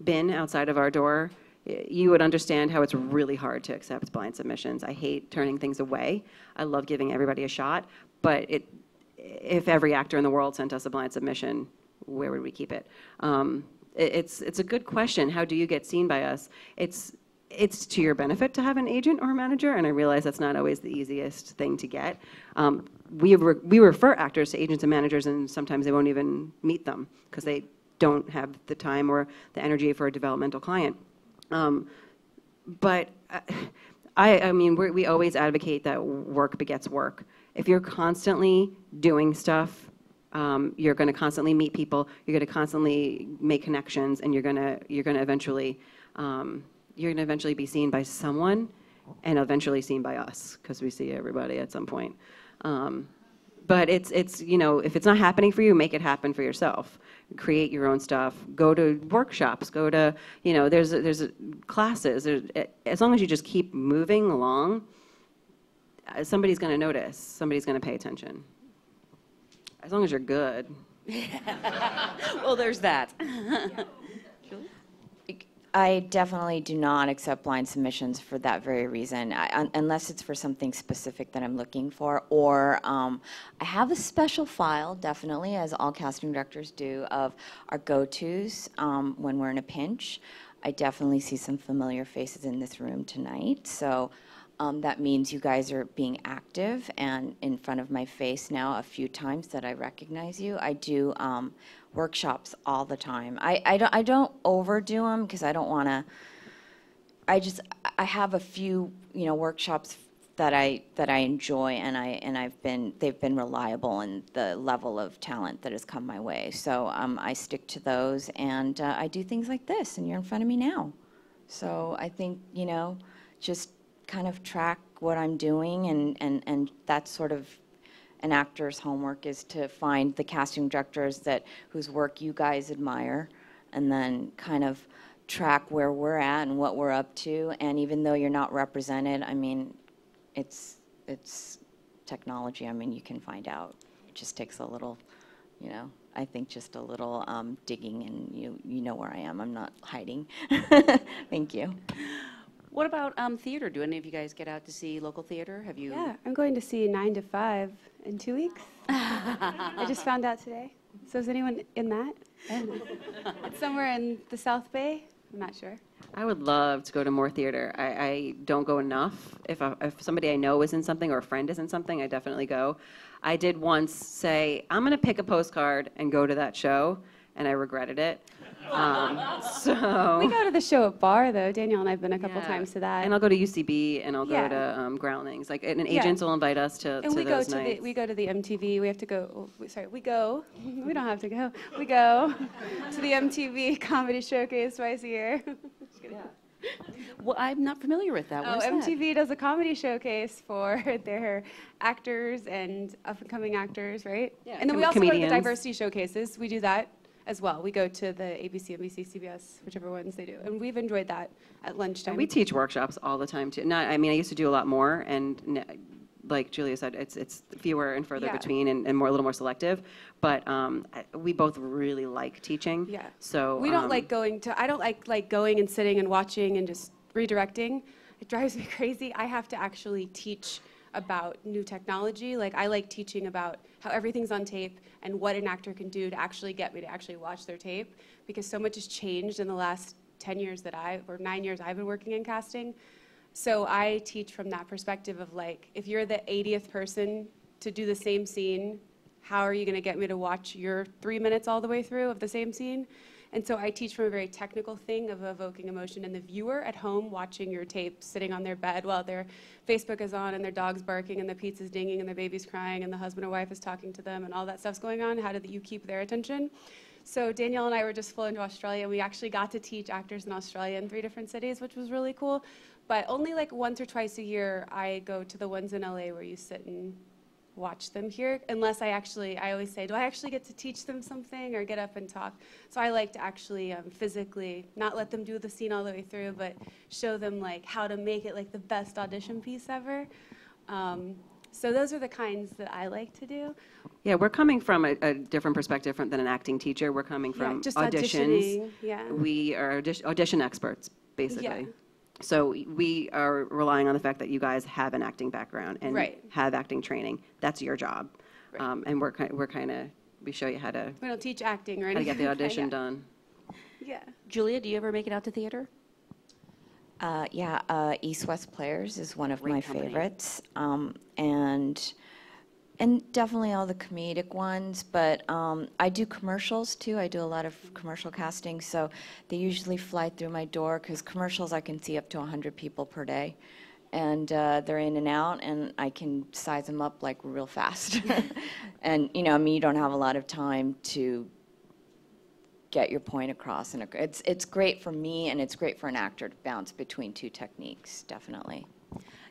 bin outside of our door, you would understand how it's really hard to accept blind submissions. I hate turning things away. I love giving everybody a shot, but if every actor in the world sent us a blind submission, where would we keep it? It's a good question. How do you get seen by us? It's to your benefit to have an agent or a manager, and I realize that's not always the easiest thing to get. We refer actors to agents and managers, and sometimes they won't even meet them because they don't have the time or the energy for a developmental client. But I mean, we always advocate that work begets work. If you're constantly doing stuff, you're going to constantly meet people. You're going to constantly make connections, and you're going to eventually be seen by someone, and eventually seen by us because we see everybody at some point. But it's if it's not happening for you, make it happen for yourself. Create your own stuff. Go to workshops. Go to there's classes. As long as you just keep moving along, somebody's going to notice. Somebody's going to pay attention. As long as you're good. Well, there's that. I definitely do not accept blind submissions for that very reason, unless it's for something specific that I'm looking for, or I have a special file, definitely, as all casting directors do, of our go-tos when we're in a pinch. I definitely see some familiar faces in this room tonight, so that means you guys are being active and in front of my face now a few times that I recognize you. I do workshops all the time. I don't overdo them because I don't want to. I have a few workshops that I enjoy, and they've been reliable in the level of talent that has come my way. So I stick to those, and I do things like this, and you're in front of me now. So I think just kind of track what I'm doing, and that's sort of an actor's homework, is to find the casting directors whose work you guys admire, and then kind of track where we're at and what we're up to. And even though you're not represented, I mean, it's technology, I mean, you can find out. It just takes a little, you know, I think just a little digging, and you know where I am. I'm not hiding. Thank you. What about theater? Do any of you guys get out to see local theater? Have you? Yeah, I'm going to see 9 to 5 in 2 weeks. I just found out today. So is anyone in that? I don't know. It's somewhere in the South Bay. I'm not sure. I would love to go to more theater. I don't go enough. If somebody I know is in something or a friend is in something, I definitely go. I did once say, I'm going to pick a postcard and go to that show, and I regretted it. So we go to the show at Bar, though. Danielle and I have been a couple times to that. And I'll go to UCB, and I'll go to Groundlings. Like, and agents will invite us to those nights. We go to the MTV. We have to go. We go. We don't have to go. We go to the MTV Comedy Showcase twice a year. Well, I'm not familiar with that. Where's MTV does a comedy showcase for their actors and up-and-coming actors, right? Yeah. And then we also go to the diversity showcases. We do that as well. We go to the ABC, NBC, CBS, whichever ones they do. And we've enjoyed that at lunchtime. And we teach workshops all the time, too. I mean, I used to do a lot more, and like Julia said, it's fewer and further between and a little more selective. But we both really like teaching. Yeah. So we don't like going to, I don't like going and sitting and watching and just redirecting. It drives me crazy. I have to actually teach about new technology. Like, I like teaching about how everything's on tape and what an actor can do to actually get me to actually watch their tape, because so much has changed in the last 10 years or 9 years I've been working in casting. So I teach from that perspective of, like, if you're the 80th person to do the same scene, how are you going to get me to watch your 3 minutes all the way through of the same scene? And so I teach from a very technical thing of evoking emotion in the viewer at home watching your tape, sitting on their bed while their Facebook is on and their dog's barking and the pizza's dinging and their baby's crying and the husband or wife is talking to them and all that stuff's going on. How do you keep their attention? So Danielle and I were just flown to Australia, and we actually got to teach actors in Australia in 3 different cities, which was really cool. But only like once or twice a year I go to the ones in LA where you sit and watch them here, unless I always say, do I actually get to teach them something or get up and talk? So I like to actually physically not let them do the scene all the way through, but show them like how to make it like the best audition piece ever. So those are the kinds that I like to do. Yeah, we're coming from a different perspective than an acting teacher. We're coming from just auditions. Yeah. We are audition experts, basically. Yeah. So we are relying on the fact that you guys have an acting background and have acting training. That's your job. Right. And we show you how to. We don't teach acting or anything. How to get the audition done. Yeah. Julia, do you ever make it out to theater? East West Players is one of Great my company. favorites, and definitely all the comedic ones. But I do commercials too. I do a lot of commercial casting, so they usually fly through my door because commercials I can see up to 100 people per day, and they're in and out, and I can size them up like real fast. And you don't have a lot of time to get your point across, and it's great for me, and it's great for an actor to bounce between 2 techniques, definitely.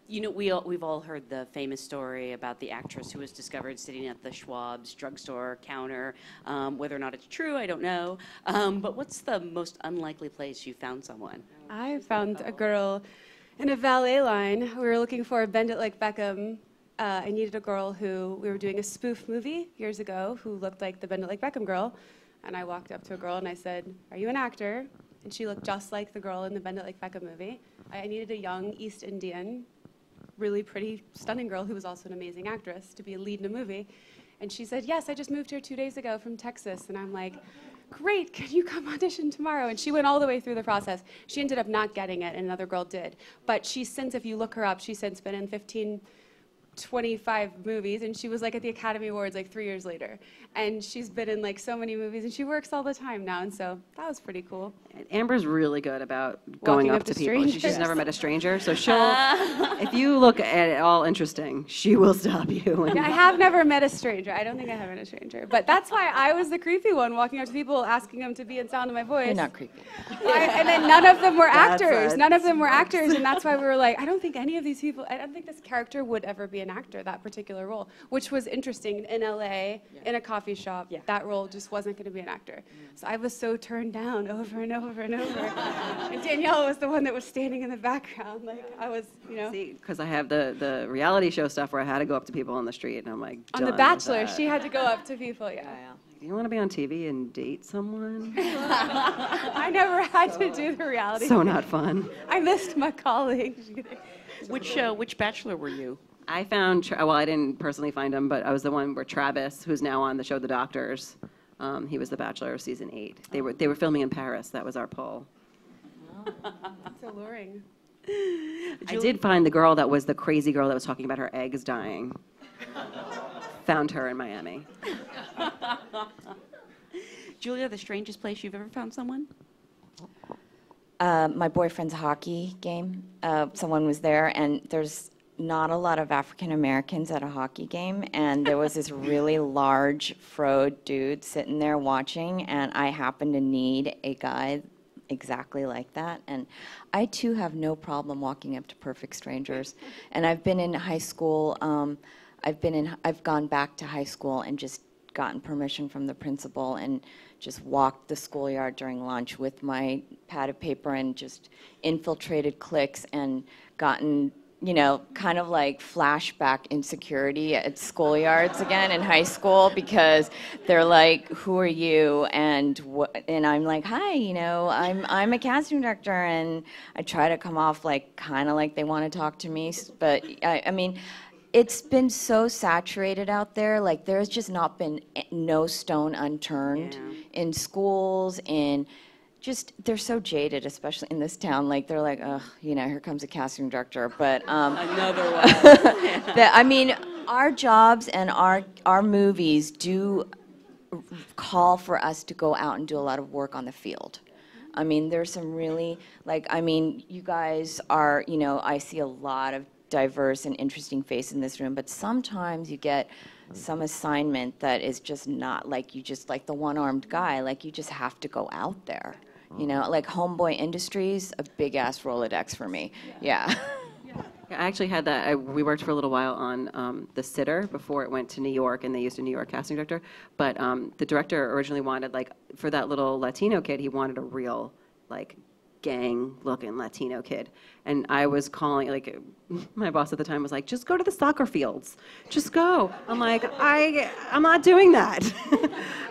We've all heard the famous story about the actress who was discovered sitting at the Schwab's drugstore counter. Whether or not it's true, I don't know. But what's the most unlikely place you found someone? I found a girl in a valet line. We were looking for a Bend It Like Beckham. I needed a girl who, we were doing a spoof movie years ago, who looked like the Bend It Like Beckham girl. And I walked up to a girl and I said, "Are you an actor?" And she looked just like the girl in the Bend It Like Beckham movie. I needed a young East Indian, really pretty, stunning girl who was also an amazing actress to be a lead in a movie. And she said, "Yes, I just moved here 2 days ago from Texas." And I'm like, "Great, can you come audition tomorrow?" And she went all the way through the process. She ended up not getting it, and another girl did. But she's since, if you look her up, she's since been in 25 movies, and she was like at the Academy Awards like 3 years later. And she's been in like so many movies, and she works all the time now, and so that was pretty cool. Amber's really good about going up to people. Strangers. She's never met a stranger, so she'll, if you look at it all interesting, she will stop you. Yeah, I have never met a stranger. I don't think I have met a stranger. But that's why I was the creepy one, walking up to people, asking them to be in Sound of My Voice. You're not creepy. And then none of them were actors. None of them were actors, and that's why we were like, I don't think any of these people, I don't think this character would ever be an actor, that particular role, which was interesting. In LA, in a coffee shop, that role just wasn't going to be an actor. So I was so turned down over and over and over. And Danielle was the one that was standing in the background. Like, I was, you know. See, because I have the reality show stuff where I had to go up to people on the street, and I'm like, on The Bachelor, she had to go up to people, Do you want to be on TV and date someone? I never had to do the reality. So not fun. I missed my colleagues. Which Bachelor were you? I found, well, I didn't personally find him, but I was the one where Travis, who's now on the show The Doctors, he was the Bachelor of season 8. They were filming in Paris. That was our poll. That's alluring. I did find the girl that was the crazy girl that was talking about her eggs dying. Found her in Miami. Julia, the strangest place you've ever found someone? My boyfriend's hockey game. Someone was there, and there's not a lot of African Americans at a hockey game, and there was this really large froed dude sitting there watching, and I happened to need a guy exactly like that. And I too have no problem walking up to perfect strangers. And I've been in high school. I've gone back to high school and just gotten permission from the principal and just walked the schoolyard during lunch with my pad of paper and just infiltrated cliques and gotten, you know, kind of like flashback insecurity at schoolyards again in high school, because they're like, who are you? And I'm like, hi, you know, I'm a casting director, and I try to come off like kind of like they want to talk to me, but I mean, it's been so saturated out there. Like, there's just not been no stone unturned in schools, and just, they're so jaded, especially in this town. Like, they're like, ugh, you know, here comes a casting director. But another one. I mean, our jobs and our movies do call for us to go out and do a lot of work on the field. I mean, there's some really, like, I mean, you guys are, you know, I see a lot of diverse and interesting face in this room, but sometimes you get some assignment that is just not like, you just like the one-armed guy, like you just have to go out there, you know, like Homeboy Industries, a big ass Rolodex for me. Yeah. I actually had that. We worked for a little while on The Sitter before it went to New York, and they used a New York casting director. But the director originally wanted, like, for that little Latino kid, he wanted a real, like, gang-looking Latino kid. And I was calling, like, my boss at the time was like, just go to the soccer fields. Just go. I'm like, I'm not doing that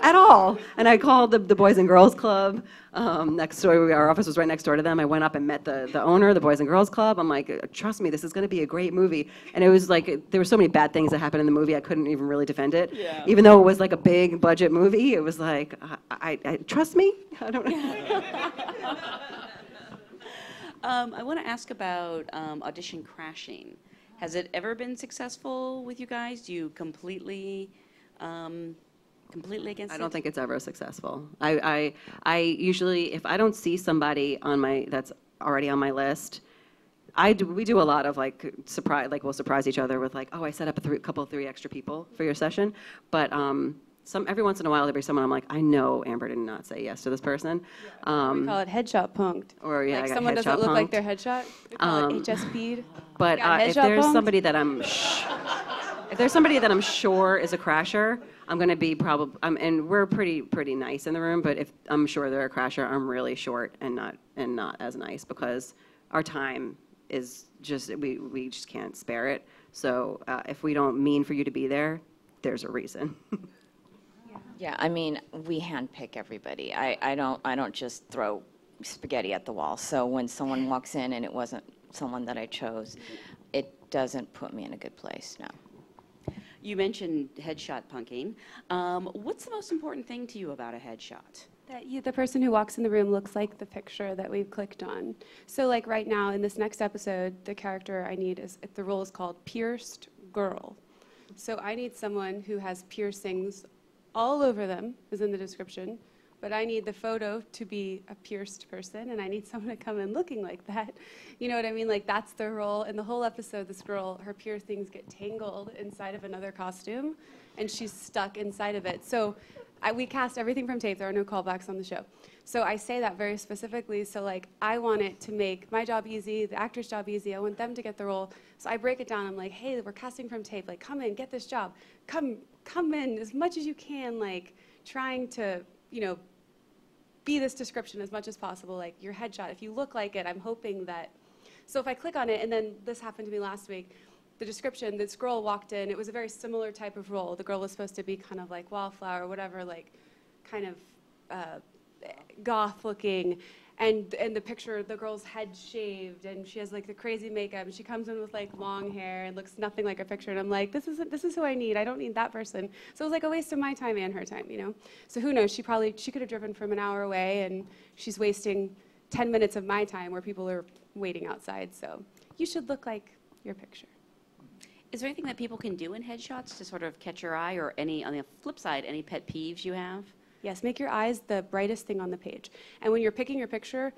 at all. And I called the Boys and Girls Club next door. Our office was right next door to them. I went up and met the owner of the Boys and Girls Club. I'm like, trust me, this is going to be a great movie. And it was like, there were so many bad things that happened in the movie, I couldn't even really defend it. Yeah. Even though it was like a big budget movie, it was like, I trust me? I don't know. I want to ask about audition crashing. Has it ever been successful with you guys? Do you completely against it? I don't think it's ever successful. I usually, if I don't see somebody on that's already on my list, we do a lot of like surprise, like we'll surprise each other with like, oh, I set up a couple 3 extra people for your session, but every once in a while there'll be someone I'm like, I know Amber did not say yes to this person. Yeah, we call it headshot punked. Or yeah, like someone doesn't look like their headshot. We call it HSP'd. But if there's somebody that I'm sure is a crasher, I'm going to be and we're pretty nice in the room. But if I'm sure they're a crasher, I'm really short and not as nice, because our time is just we just can't spare it. So if we don't mean for you to be there, there's a reason. Yeah, I mean, we handpick everybody. I don't just throw spaghetti at the wall. So when someone walks in and it wasn't someone that I chose, it doesn't put me in a good place, no. You mentioned headshot punking. What's the most important thing to you about a headshot? That the person who walks in the room looks like the picture that we've clicked on. So like right now in this next episode, the character I need the role is called Pierced Girl. So I need someone who has piercings all over them, is in the description, but I need the photo to be a pierced person, and I need someone to come in looking like that. You know what I mean? Like, that's their role. In the whole episode, this girl, her piercings get tangled inside of another costume, and she's stuck inside of it. So we cast everything from tape. There are no callbacks on the show. So I say that very specifically. So like, I want it to make my job easy, the actor's job easy. I want them to get the role. So I break it down. I'm like, hey, we're casting from tape. Like, come in, get this job. Come in as much as you can. Like, trying to, you know, be this description as much as possible. Like your headshot, if you look like it, I'm hoping that. So if I click on it, and then this happened to me last week. The description, this girl walked in. It was a very similar type of role. The girl was supposed to be kind of like wallflower, whatever, like kind of goth looking. And the picture, the girl's head shaved, and she has like the crazy makeup. And she comes in with like long hair and looks nothing like her picture. And I'm like, this is who I need. I don't need that person. So it was like a waste of my time and her time, you know. So who knows? She could have driven from an hour away, and she's wasting 10 minutes of my time where people are waiting outside. So you should look like your picture. Is there anything that people can do in headshots to sort of catch your eye, or any, on the flip side, any pet peeves you have? Yes, make your eyes the brightest thing on the page. And when you're picking your picture,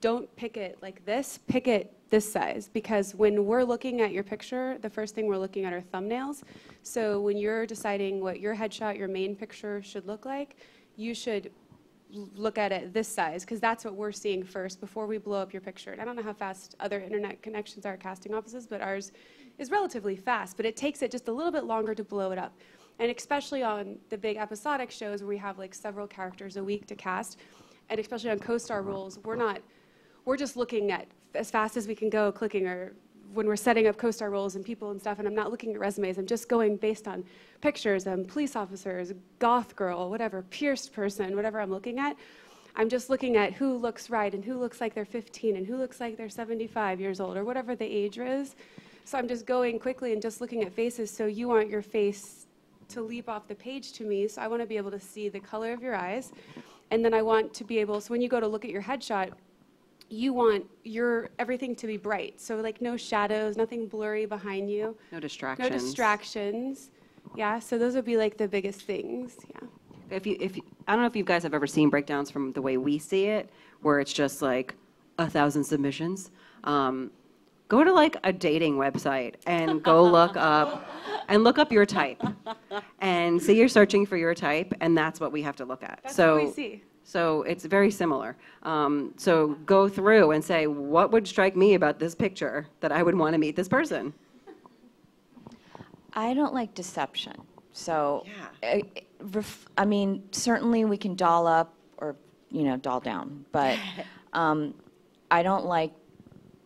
don't pick it like this, pick it this size. Because when we're looking at your picture, the first thing we're looking at are thumbnails. So when you're deciding what your headshot, your main picture should look like, you should look at it this size, because that's what we're seeing first before we blow up your picture. And I don't know how fast other internet connections are at casting offices, but ours is relatively fast, but it takes it just a little bit longer to blow it up. And especially on the big episodic shows where we have like several characters a week to cast, and especially on co-star roles, we're just looking at as fast as we can go, clicking, or when we're setting up co-star roles and people and stuff, and I'm not looking at resumes, I'm just going based on pictures, police officers, goth girl, whatever, pierced person, whatever I'm looking at. I'm just looking at who looks right and who looks like they're 15 and who looks like they're 75 years old, or whatever the age is. So I'm just going quickly and just looking at faces. So you want your face to leap off the page to me. So I want to be able to see the color of your eyes. And then I want to be able, so when you go to look at your headshot, you want everything to be bright. So like no shadows, nothing blurry behind you. No distractions. No distractions. Yeah, so those would be like the biggest things, yeah. If I don't know if you guys have ever seen breakdowns from the way we see it, where it's just like 1,000 submissions. Go to like a dating website and go look up your type, and say you're searching for your type, and that's what we have to look at. That's what we see. So it's very similar. So go through and say, what would strike me about this picture that I would want to meet this person? I don't like deception. So, yeah. I mean, certainly we can doll up or, you know, doll down, but I don't like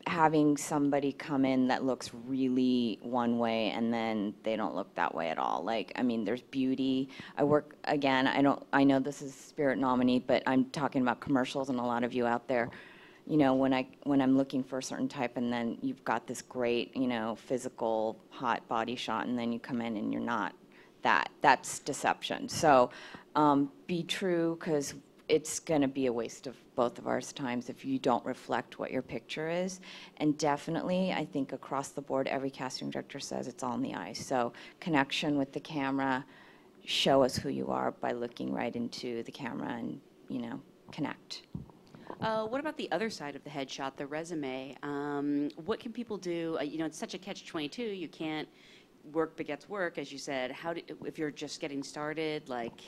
having somebody come in that looks really one way and then they don't look that way at all. Like, I mean, there's beauty. I know this is Spirit nominee, but I'm talking about commercials, and a lot of you out there, you know, when I'm looking for a certain type, and then you've got this great, you know, physical hot body shot, and then you come in and you're not that. That's deception. So be true, because it's going to be a waste of both of our times if you don't reflect what your picture is. And definitely, I think across the board, every casting director says it's all in the eyes. So connection with the camera, show us who you are by looking right into the camera and, you know, connect. What about the other side of the headshot, the resume? What can people do? You know, it's such a catch-22. You can't work begets work, as you said. If you're just getting started, like,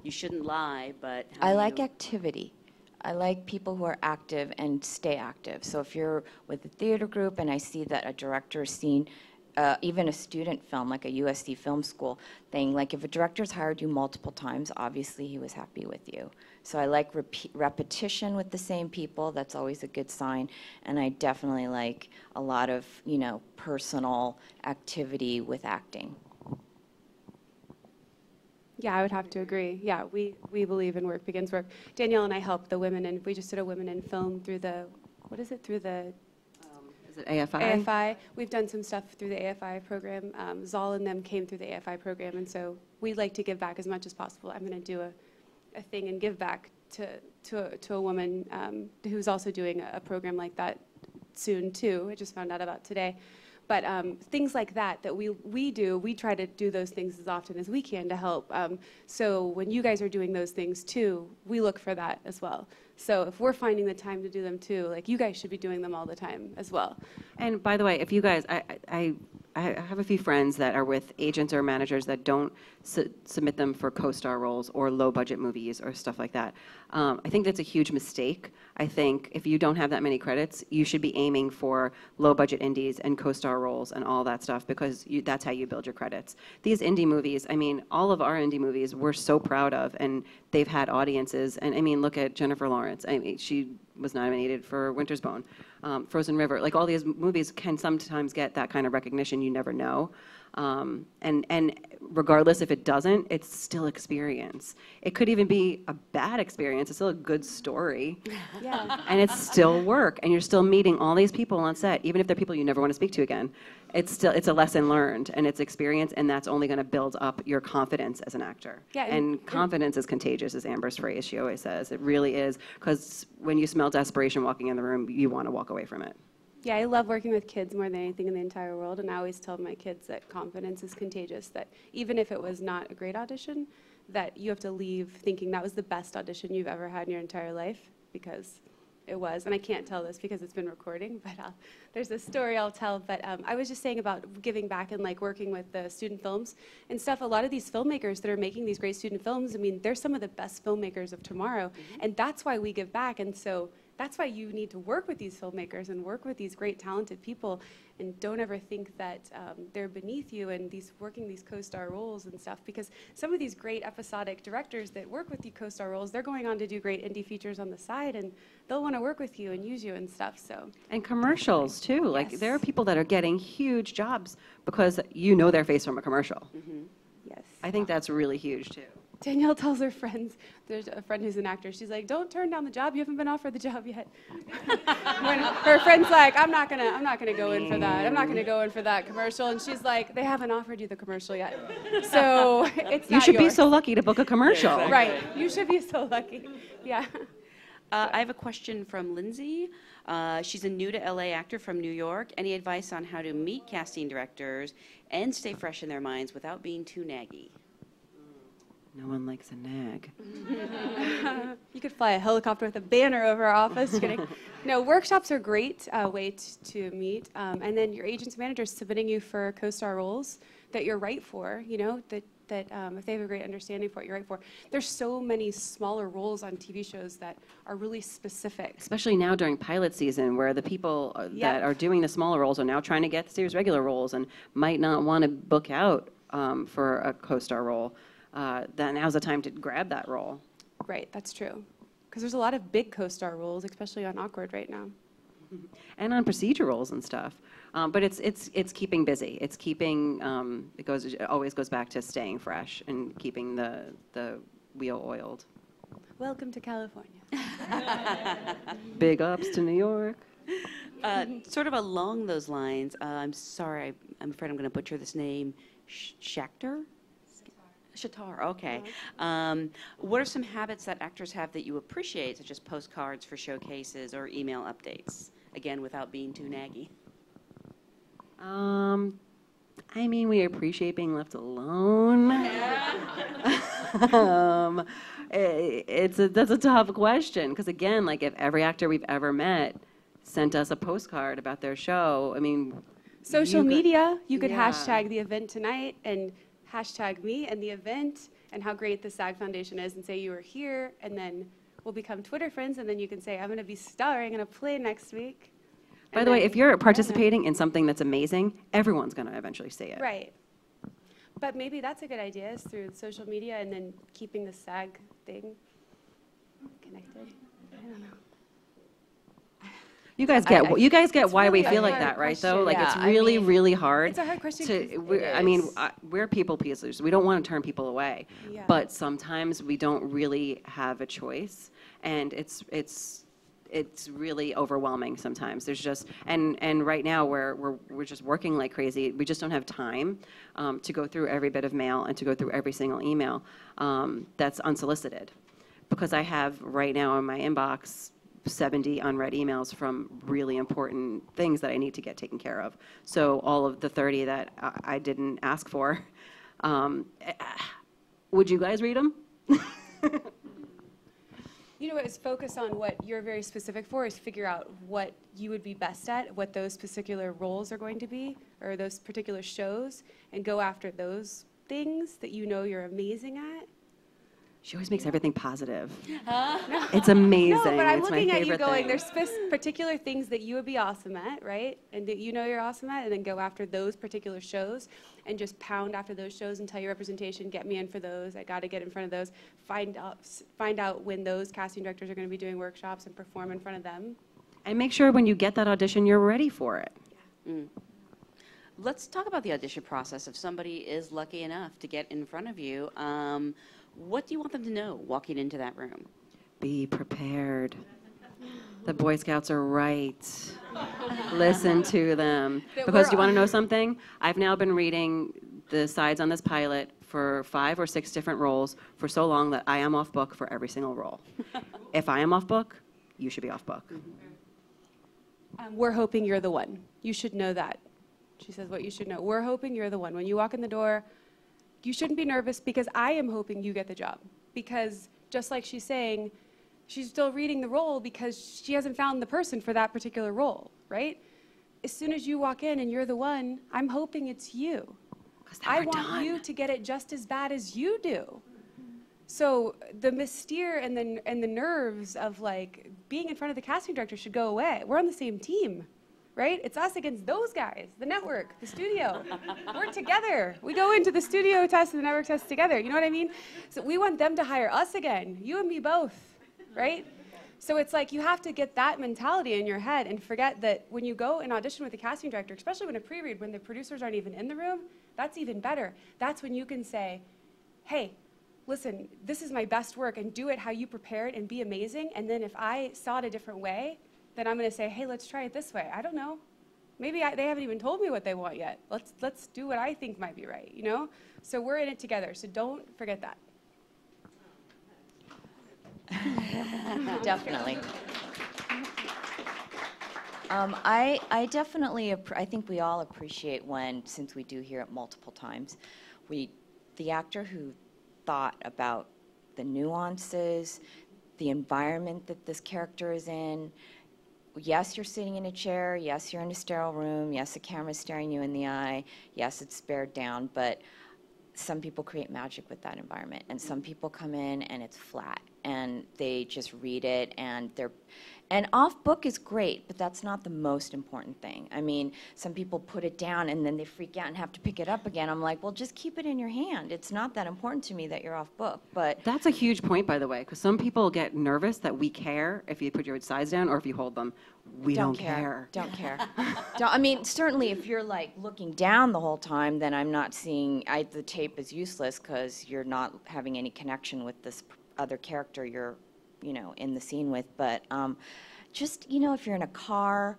you shouldn't lie, but... I like activity. I like people who are active and stay active. So if you're with a theater group and I see that a director has seen even a student film, like a USC film school thing, like if a director's hired you multiple times, obviously he was happy with you. So I like repetition with the same people. That's always a good sign. And I definitely like a lot of, you know, personal activity with acting. Yeah, I would have to agree. Yeah, we believe in work begins work. Danielle and I helped the women, and we just did a women in film through the, what is it, through the... Is it AFI? AFI. We've done some stuff through the AFI program. Zal and them came through the AFI program, and so we'd like to give back as much as possible. I'm going to do a thing and give back to a woman who's also doing a program like that soon, too. I just found out about today. But things like that we do, we try to do those things as often as we can to help. So when you guys are doing those things too, we look for that as well. So if we're finding the time to do them too, like, you guys should be doing them all the time as well. And by the way, if you guys, I I have a few friends that are with agents or managers that don't submit them for co-star roles or low-budget movies or stuff like that. I think that's a huge mistake. I think if you don't have that many credits, you should be aiming for low-budget indies and co-star roles and all that stuff, because that's how you build your credits. These indie movies, I mean, all of our indie movies we're so proud of, and they've had audiences. And I mean, look at Jennifer Lawrence. I mean, she was nominated for Winter's Bone, Frozen River. Like, all these movies can sometimes get that kind of recognition. You never know. And regardless if it doesn't, it's still experience. It could even be a bad experience. It's still a good story. Yeah. And it's still work. And you're still meeting all these people on set, even if they're people you never want to speak to again. It's a lesson learned, and it's experience, and that's only going to build up your confidence as an actor. Yeah, and confidence is contagious, is Amber's phrase. She always says it really is, because when you smell desperation walking in the room, you want to walk away from it. Yeah, I love working with kids more than anything in the entire world, and I always tell my kids that confidence is contagious, that even if it was not a great audition, that you have to leave thinking that was the best audition you've ever had in your entire life, because it was. And I can't tell this because it's been recording, but there's a story I'll tell. But I was just saying about giving back and like working with the student films and stuff. A lot of these filmmakers that are making these great student films, I mean, they're some of the best filmmakers of tomorrow, and that's why we give back. And so that's why you need to work with these filmmakers and work with these great talented people, and don't ever think that they're beneath you and working these co-star roles and stuff, because some of these great episodic directors that work with you co-star roles, they're going on to do great indie features on the side, and they'll want to work with you and use you and stuff. So. And commercials too. Yes. Like, there are people that are getting huge jobs because you know their face from a commercial. Mm-hmm. Yes. I think that's really huge too. Danielle tells her friends, there's a friend who's an actor, she's like, don't turn down the job, you haven't been offered the job yet. When her friend's like, I'm not gonna go in for that, I'm not gonna go in for that commercial, and she's like, they haven't offered you the commercial yet. So it's You should be so lucky to book a commercial. Yeah, exactly. Right, you should be so lucky, yeah. I have a question from Lindsay. She's a new to LA actor from New York. Any advice on how to meet casting directors and stay fresh in their minds without being too naggy? No one likes a nag. You could fly a helicopter with a banner over our office. Just kidding. No, workshops are a great way to meet. And then your agents, managers submitting you for co-star roles that you're right for, you know, that if they have a great understanding for what you're right for. There's so many smaller roles on TV shows that are really specific. Especially now during pilot season, where the people that are doing the smaller roles are now trying to get series regular roles and might not want to book out for a co-star role. Then now's the time to grab that role. Right, that's true. Because there's a lot of big co-star roles, especially on Awkward right now. And on procedurals and stuff. But it's keeping busy. It's keeping, it always goes back to staying fresh and keeping the wheel oiled. Welcome to California. Big ups to New York. Sort of along those lines, I'm sorry, I'm afraid I'm going to butcher this name, Shakhtar? Shakhtar, okay. What are some habits that actors have that you appreciate, such as postcards for showcases or email updates? Again, without being too naggy. I mean, we appreciate being left alone. That's a tough question, because again, like, if every actor we've ever met sent us a postcard about their show, I mean, social media, you could hashtag the event tonight and hashtag me and the event and how great the SAG Foundation is and say you were here, and then we'll become Twitter friends, and then you can say, I'm going to be starring in a play next week. By the way, if you're participating in something that's amazing, everyone's going to eventually see it. Right. But maybe that's a good idea, is through social media and then keeping the SAG thing connected. I don't know. You guys get why we feel like that, right? Though, like, it's really, really hard. It's a hard question. We're people pleasers. We don't want to turn people away, but sometimes we don't really have a choice, and it's really overwhelming sometimes. There's just and right now we're just working like crazy. We just don't have time to go through every bit of mail and to go through every single email that's unsolicited, because I have right now in my inbox 70 unread emails from really important things that I need to get taken care of. So all of the 30 that I didn't ask for, would you guys read them? You know, is focus on what you're very specific for, is figure out what you would be best at, what those particular roles are going to be, or those particular shows, and go after those things that you know you're amazing at. She always makes everything positive. No. It's amazing. No, but I'm It's my looking at you favorite going, thing. there's particular things that you would be awesome at, right? And that you know you're awesome at, and then go after those particular shows and just pound after those shows and tell your representation, get me in for those, I got to get in front of those. Find out when those casting directors are going to be doing workshops and perform in front of them. And make sure when you get that audition, you're ready for it. Let's talk about the audition process. If somebody is lucky enough to get in front of you, what do you want them to know walking into that room? Be prepared. The Boy Scouts are right. Listen to them. Because you want to know something? I've now been reading the sides on this pilot for 5 or 6 different roles for so long that I am off book for every single role. If I am off book, you should be off book. We're hoping you're the one. You should know that. She says what you should know. We're hoping you're the one. When you walk in the door, you shouldn't be nervous because I am hoping you get the job. Because just like she's saying, she's still reading the role because she hasn't found the person for that particular role, right? As soon as you walk in and you're the one, I'm hoping it's you. I want you to get it just as bad as you do. So the mystere and the nerves of like being in front of the casting director should go away. We're on the same team. Right? It's us against those guys, the network, the studio. We're together. We go into the studio test and the network test together. You know what I mean? So we want them to hire us again, you and me both, right? So it's like you have to get that mentality in your head and forget that when you go and audition with the casting director, especially when a pre-read, when the producers aren't even in the room, that's even better. That's when you can say, hey, listen, this is my best work, and do it how you prepared and be amazing. And then if I saw it a different way, then I'm going to say, hey, let's try it this way. I don't know. Maybe they haven't even told me what they want yet. Let's do what I think might be right, you know? So we're in it together, so don't forget that. Definitely. I definitely, I think we all appreciate when, since we do hear it multiple times, the actor who thought about the nuances, the environment that this character is in. Yes, you're sitting in a chair. Yes, you're in a sterile room. Yes, the camera's staring you in the eye. Yes, it's bared down, but some people create magic with that environment, and some people come in and it's flat, and they just read it, and off book is great, but that's not the most important thing. I mean, some people put it down and then they freak out and have to pick it up again. I'm like, well, just keep it in your hand. It's not that important to me that you're off book. But that's a huge point, by the way, because some people get nervous that we care if you put your sides down or if you hold them. We don't care. Don't care. I mean, certainly if you're like looking down the whole time, then I'm not seeing, the tape is useless because you're not having any connection with this other character you're in the scene with. But just, if you're in a car,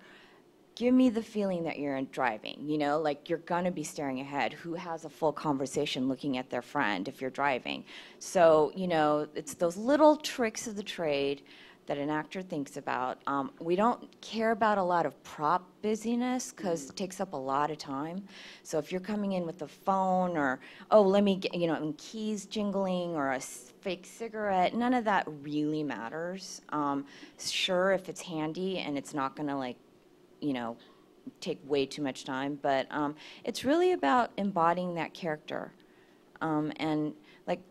give me the feeling that you're driving, like you're gonna be staring ahead. Who has a full conversation looking at their friend if you're driving? So, it's those little tricks of the trade that an actor thinks about. We don't care about a lot of prop busyness because it takes up a lot of time. So if you're coming in with a phone or, let me get, and keys jingling or a fake cigarette, none of that really matters. Sure, if it's handy and it's not gonna take way too much time, but it's really about embodying that character. And like,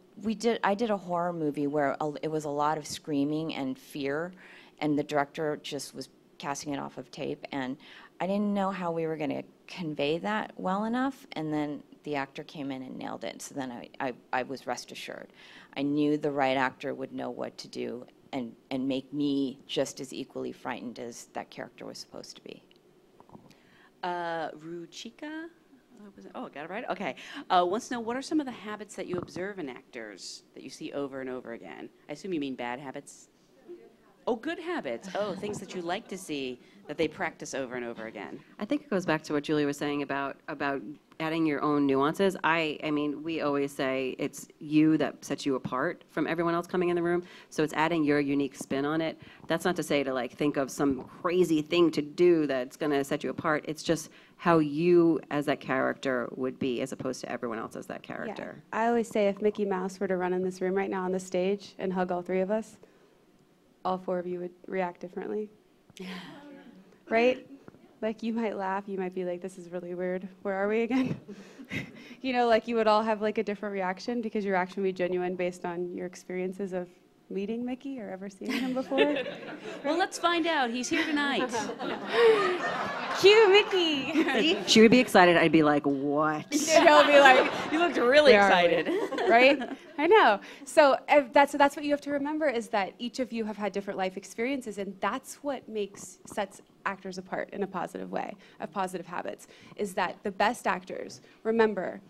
I did a horror movie where it was a lot of screaming and fear, and the director just was casting it off of tape, and I didn't know how we were going to convey that well enough, and then the actor came in and nailed it, so then I was rest assured. I knew the right actor would know what to do and make me just as equally frightened as that character was supposed to be. Ruchika? Oh, got it right? Okay. Wants to know, what are some of the habits that you observe in actors that you see over and over again? I assume you mean bad habits? Oh, good habits. Oh, things that you like to see that they practice over and over again. I think it goes back to what Julie was saying about adding your own nuances. I mean, we always say it's you that sets you apart from everyone else coming in the room. So it's adding your unique spin on it. That's not to say to think of some crazy thing to do that's going to set you apart. It's just how you as that character would be as opposed to everyone else as that character. Yeah. I always say if Mickey Mouse were to run in this room right now on the stage and hug all three of us, all 4 of you would react differently. Right? Like, you might laugh, you might be like, this is really weird. Where are we again? You know, like, you would all have like a different reaction because your reaction would be genuine based on your experiences of meeting Mickey or ever seeing him before. Well, let's find out. He's here tonight. Cue Mickey. She would be excited. I'd be like, what? I'll be like, you looked really excited. Right? I know. So that's what you have to remember, is that each of you have had different life experiences, and that's what sets actors apart in a positive way, of positive habits, is that the best actors remember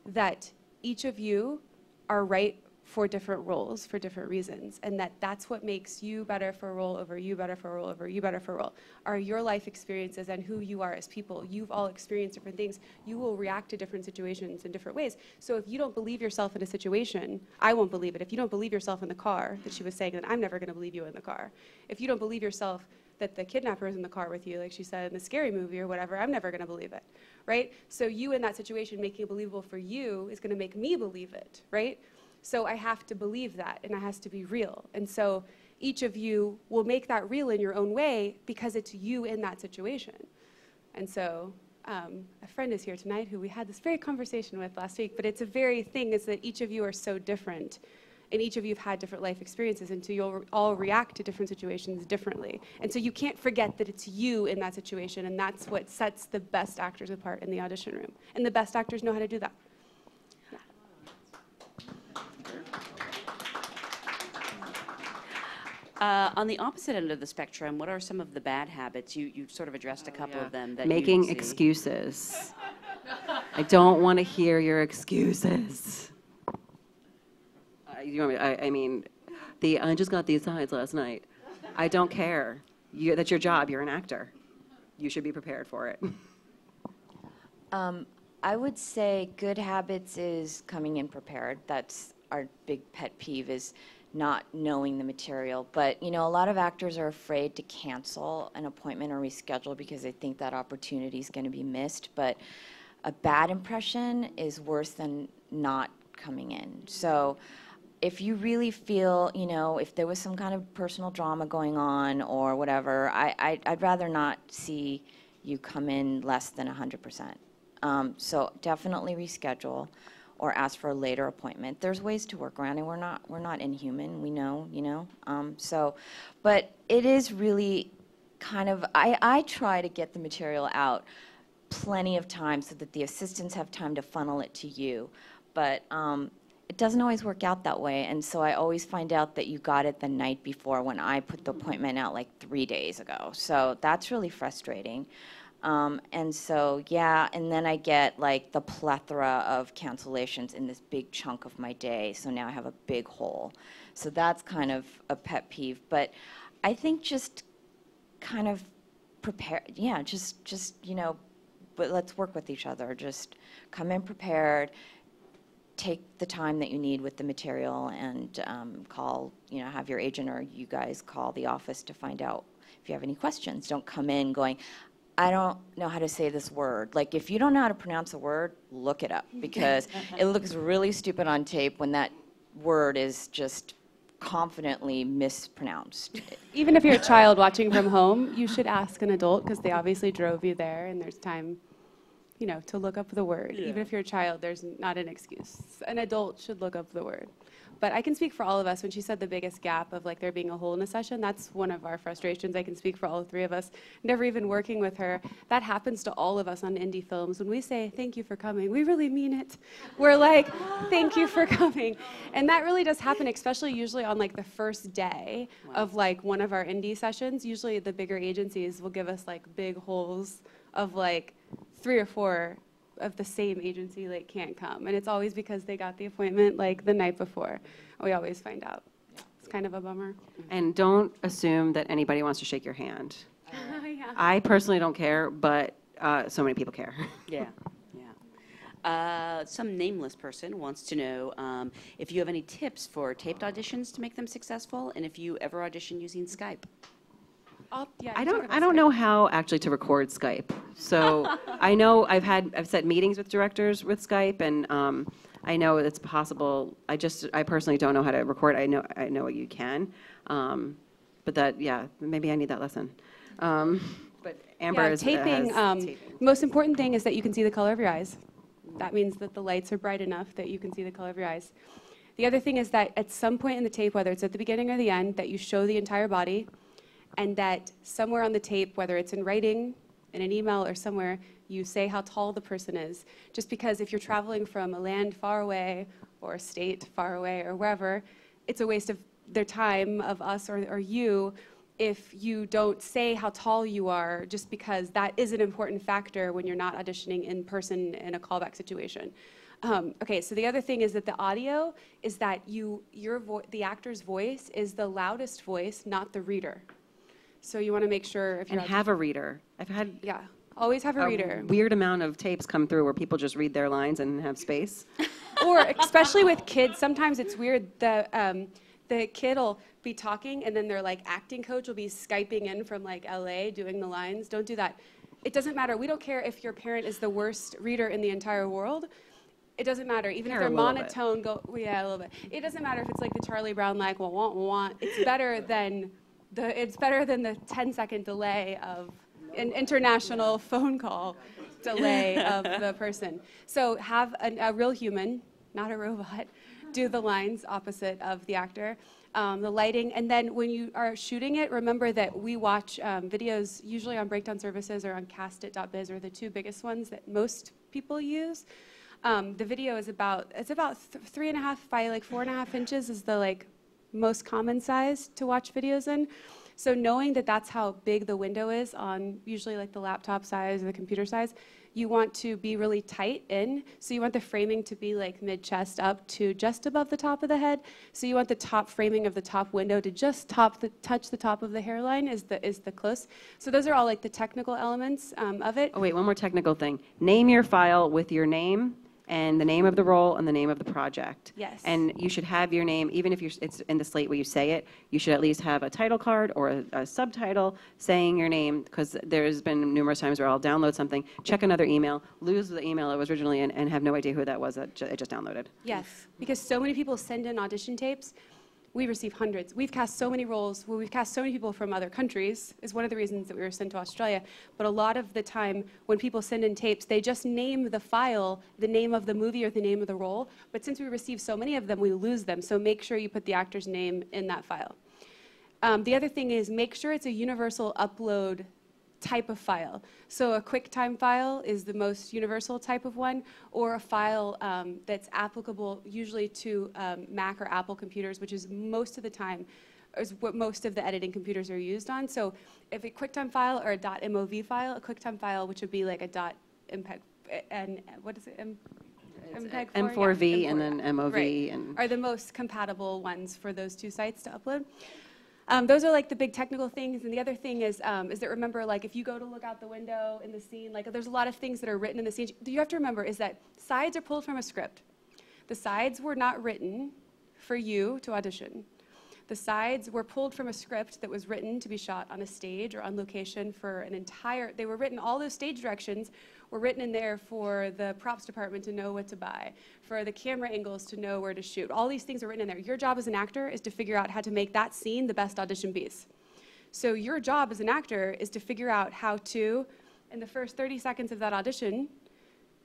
that each of you are right for different roles for different reasons, and that's what makes you better for a role over you better for a role over you better for a role, are your life experiences and who you are as people. You've all experienced different things. You will react to different situations in different ways. So if you don't believe yourself in a situation, I won't believe it. If you don't believe yourself in the car, that she was saying, then I'm never going to believe you in the car. If you don't believe yourself that the kidnapper is in the car with you, like she said in the Scary Movie or whatever, I'm never going to believe it, right? So you in that situation making it believable for you is going to make me believe it, right? So I have to believe that, and it has to be real. And so each of you will make that real in your own way because it's you in that situation. And so a friend is here tonight who we had this very conversation with last week, but it's a very thing is that each of you are so different, and each of you have had different life experiences, and so you'll all react to different situations differently. And so you can't forget that it's you in that situation, and that's what sets the best actors apart in the audition room. And the best actors know how to do that. On the opposite end of the spectrum, what are some of the bad habits? You sort of addressed a couple of them. That Making you see. excuses. I don't want to hear your excuses. I mean, I just got these sides last night. I don't care. That's your job. You're an actor. You should be prepared for it. I would say good habits is coming in prepared. That's our big pet peeve, is not knowing the material. But, you know, a lot of actors are afraid to cancel an appointment or reschedule because they think that opportunity is going to be missed. But a bad impression is worse than not coming in. So if you really feel, you know, if there was some kind of personal drama going on or whatever, I'd rather not see you come in less than 100%. So definitely reschedule or ask for a later appointment. There's ways to work around it. We're not inhuman. We know, you know. But it is really kind of, I try to get the material out plenty of time so that the assistants have time to funnel it to you. But it doesn't always work out that way, and so I always find out that you got it the night before when I put the appointment out like 3 days ago. So that's really frustrating. And so, yeah, and then I get like the plethora of cancellations in this big chunk of my day, so now I have a big hole. So that's kind of a pet peeve. But I think just kind of prepare, yeah, just you know, but let's work with each other. Just come in prepared, take the time that you need with the material, and call, you know, have your agent or you guys call the office to find out if you have any questions. Don't come in going, I don't know how to say this word. Like, if you don't know how to pronounce a word, look it up, because it looks really stupid on tape when that word is just confidently mispronounced. Even if you're a child watching from home, you should ask an adult, because they obviously drove you there, and there's time, you know, to look up the word. Yeah. Even if you're a child, there's not an excuse. An adult should look up the word. But I can speak for all of us. When she said the biggest gap of like there being a hole in a session, that's one of our frustrations. I can speak for all 3 of us. Never even working with her. That happens to all of us on indie films. When we say, thank you for coming, we really mean it. We're like, thank you for coming. And that really does happen, especially usually on like the first day of like one of our indie sessions. Usually the bigger agencies will give us like big holes of like 3 or 4 of the same agency like can't come, and it's always because they got the appointment like the night before. We always find out. It's kind of a bummer. And don't assume that anybody wants to shake your hand. Yeah. I personally don't care, but so many people care. Yeah, yeah. Some nameless person wants to know if you have any tips for taped auditions to make them successful, and if you ever audition using Skype. Yeah, I don't know how actually to record Skype. So I know I've set meetings with directors with Skype, and I know it's possible. I personally don't know how to record. I know you can. But that, yeah, maybe I need that lesson. But Amber is taping. Most important thing is that you can see the color of your eyes. That means that the lights are bright enough that you can see the color of your eyes. The other thing is that at some point in the tape, whether it's at the beginning or the end, that you show the entire body, and that somewhere on the tape, whether it's in writing, in an email, or somewhere, you say how tall the person is. Just because if you're traveling from a land far away or a state far away or wherever, it's a waste of their time, of us or you, if you don't say how tall you are, just because that is an important factor when you're not auditioning in person in a callback situation. Okay, so the other thing is that the audio is that the actor's voice is the loudest voice, not the reader. So you want to make sure if you're have a reader. I've had always have a reader. Weird amount of tapes come through where people just read their lines and have space. Or especially with kids, sometimes it's weird. The kid will be talking and then their like acting coach will be Skyping in from like LA doing the lines. Don't do that. It doesn't matter. We don't care if your parent is the worst reader in the entire world. It doesn't matter. Even if they're monotone, a little bit. It doesn't matter if it's like the Charlie Brown like wah wah wah. It's better than the 10-second delay of an international phone call delay of the person. So have a real human, not a robot, do the lines opposite of the actor, the lighting, and then when you are shooting it, remember that we watch videos usually on Breakdown Services or on castit.biz are the two biggest ones that most people use. The video is about 3.5 by like 4.5 inches is the like most common size to watch videos in. So knowing that that's how big the window is on usually like the laptop size or the computer size, you want to be really tight in. So you want the framing to be like mid-chest up to just above the top of the head. So you want the top framing of the top window to just touch the top of the hairline is the close. So those are all like the technical elements of it. Oh wait, one more technical thing. Name your file with your name and the name of the role and the name of the project. Yes. And you should have your name, even if it's in the slate where you say it, you should at least have a title card or a subtitle saying your name, because there's been numerous times where I'll download something, check another email, lose the email it was originally in, and have no idea who that was that it just downloaded. Yes, because so many people send in audition tapes. We receive hundreds. We've cast so many roles. We've cast so many people from other countries is one of the reasons that we were sent to Australia. But a lot of the time when people send in tapes, they just name the file, the name of the movie or the name of the role. But since we receive so many of them, we lose them. So make sure you put the actor's name in that file. The other thing is make sure it's a universal upload type of file. So a QuickTime file is the most universal type of one, or a file that's applicable usually to Mac or Apple computers, which is most of the time is what most of the editing computers are used on. So if a QuickTime file or a .mov file, a QuickTime file, which would be like a .mpeg, and what is it? MPEG M4V and then MOV. Right, and are the most compatible ones for those two sites to upload. Those are like the big technical things, and the other thing is that remember, like if you go to look out the window in the scene, like there's a lot of things that are written in the scene. You have to remember is that sides are pulled from a script. The sides were not written for you to audition. The sides were pulled from a script that was written to be shot on a stage or on location for an entire, they were written, all those stage directions were written in there for the props department to know what to buy, for the camera angles to know where to shoot. All these things are written in there. Your job as an actor is to figure out how to make that scene the best audition piece. So your job as an actor is to figure out how to, in the first 30 seconds of that audition,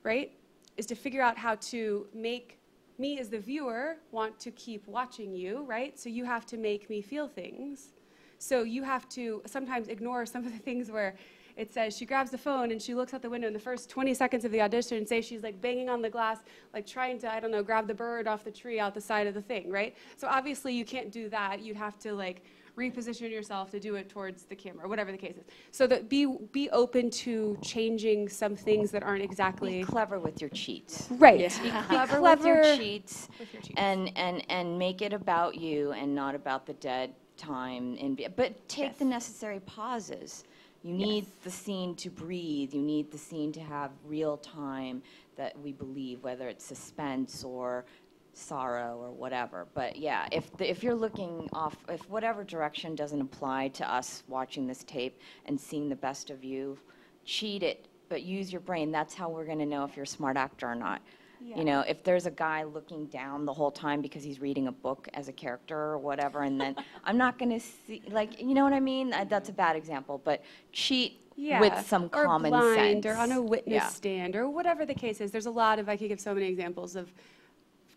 right, is to figure out how to make me as the viewer want to keep watching you, right? So you have to make me feel things. So you have to sometimes ignore some of the things where it says she grabs the phone and she looks out the window in the first 20 seconds of the audition and say she's like banging on the glass, like trying to, I don't know, grab the bird off the tree out the side of the thing, right? So obviously you can't do that. You'd have to like reposition yourself to do it towards the camera, or whatever the case is. So that be open to changing some things that aren't exactly... Be clever with your cheats. Right. Yeah. Be clever with your cheats, and make it about you and not about the dead time. But take the necessary pauses. You need the scene to breathe. You need the scene to have real time that we believe, whether it's suspense or sorrow or whatever. But yeah, if you're looking off, if whatever direction doesn't apply to us watching this tape and seeing the best of you, cheat it, but use your brain. That's how we're going to know if you're a smart actor or not. You know, if there's a guy looking down the whole time because he's reading a book as a character or whatever, and then I'm not going to see, like, you know what I mean? That's a bad example, but cheat with some common or sense. blind, or on a witness stand, or whatever the case is. There's a lot of, I could give so many examples of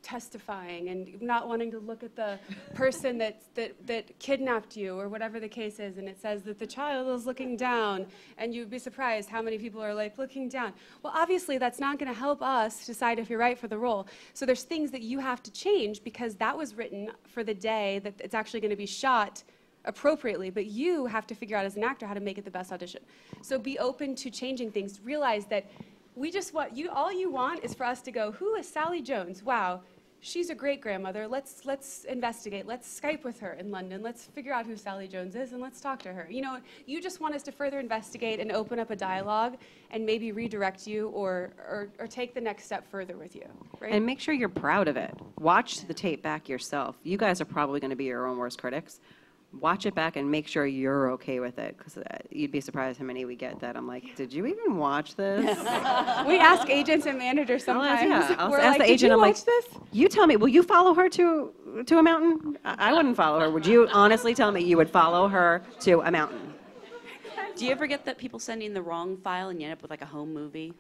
testifying and not wanting to look at the person that kidnapped you, or whatever the case is, and it says that the child is looking down, and you'd be surprised how many people are like looking down. Well, obviously that's not going to help us decide if you're right for the role. So there's things that you have to change because that was written for the day that it's actually going to be shot appropriately, but you have to figure out as an actor how to make it the best audition. So be open to changing things. Realize that we just want you, all you want is for us to go, who is Sally Jones? Wow, she's a great grandmother. Let's investigate. Let's Skype with her in London. Let's figure out who Sally Jones is and let's talk to her. You know, you just want us to further investigate and open up a dialogue and maybe redirect you or take the next step further with you. Right? And make sure you're proud of it. Watch the tape back yourself. You guys are probably going to be your own worst critics. Watch it back and make sure you're okay with it, because you'd be surprised how many we get that I'm like, did you even watch this? We ask agents and managers sometimes. I'll We're ask like, the agent, did you I'm like, watch this? you tell me, will you follow her to a mountain? I wouldn't follow her. Would you honestly tell me you would follow her to a mountain? Do you ever get that people sending the wrong file and you end up with like a home movie?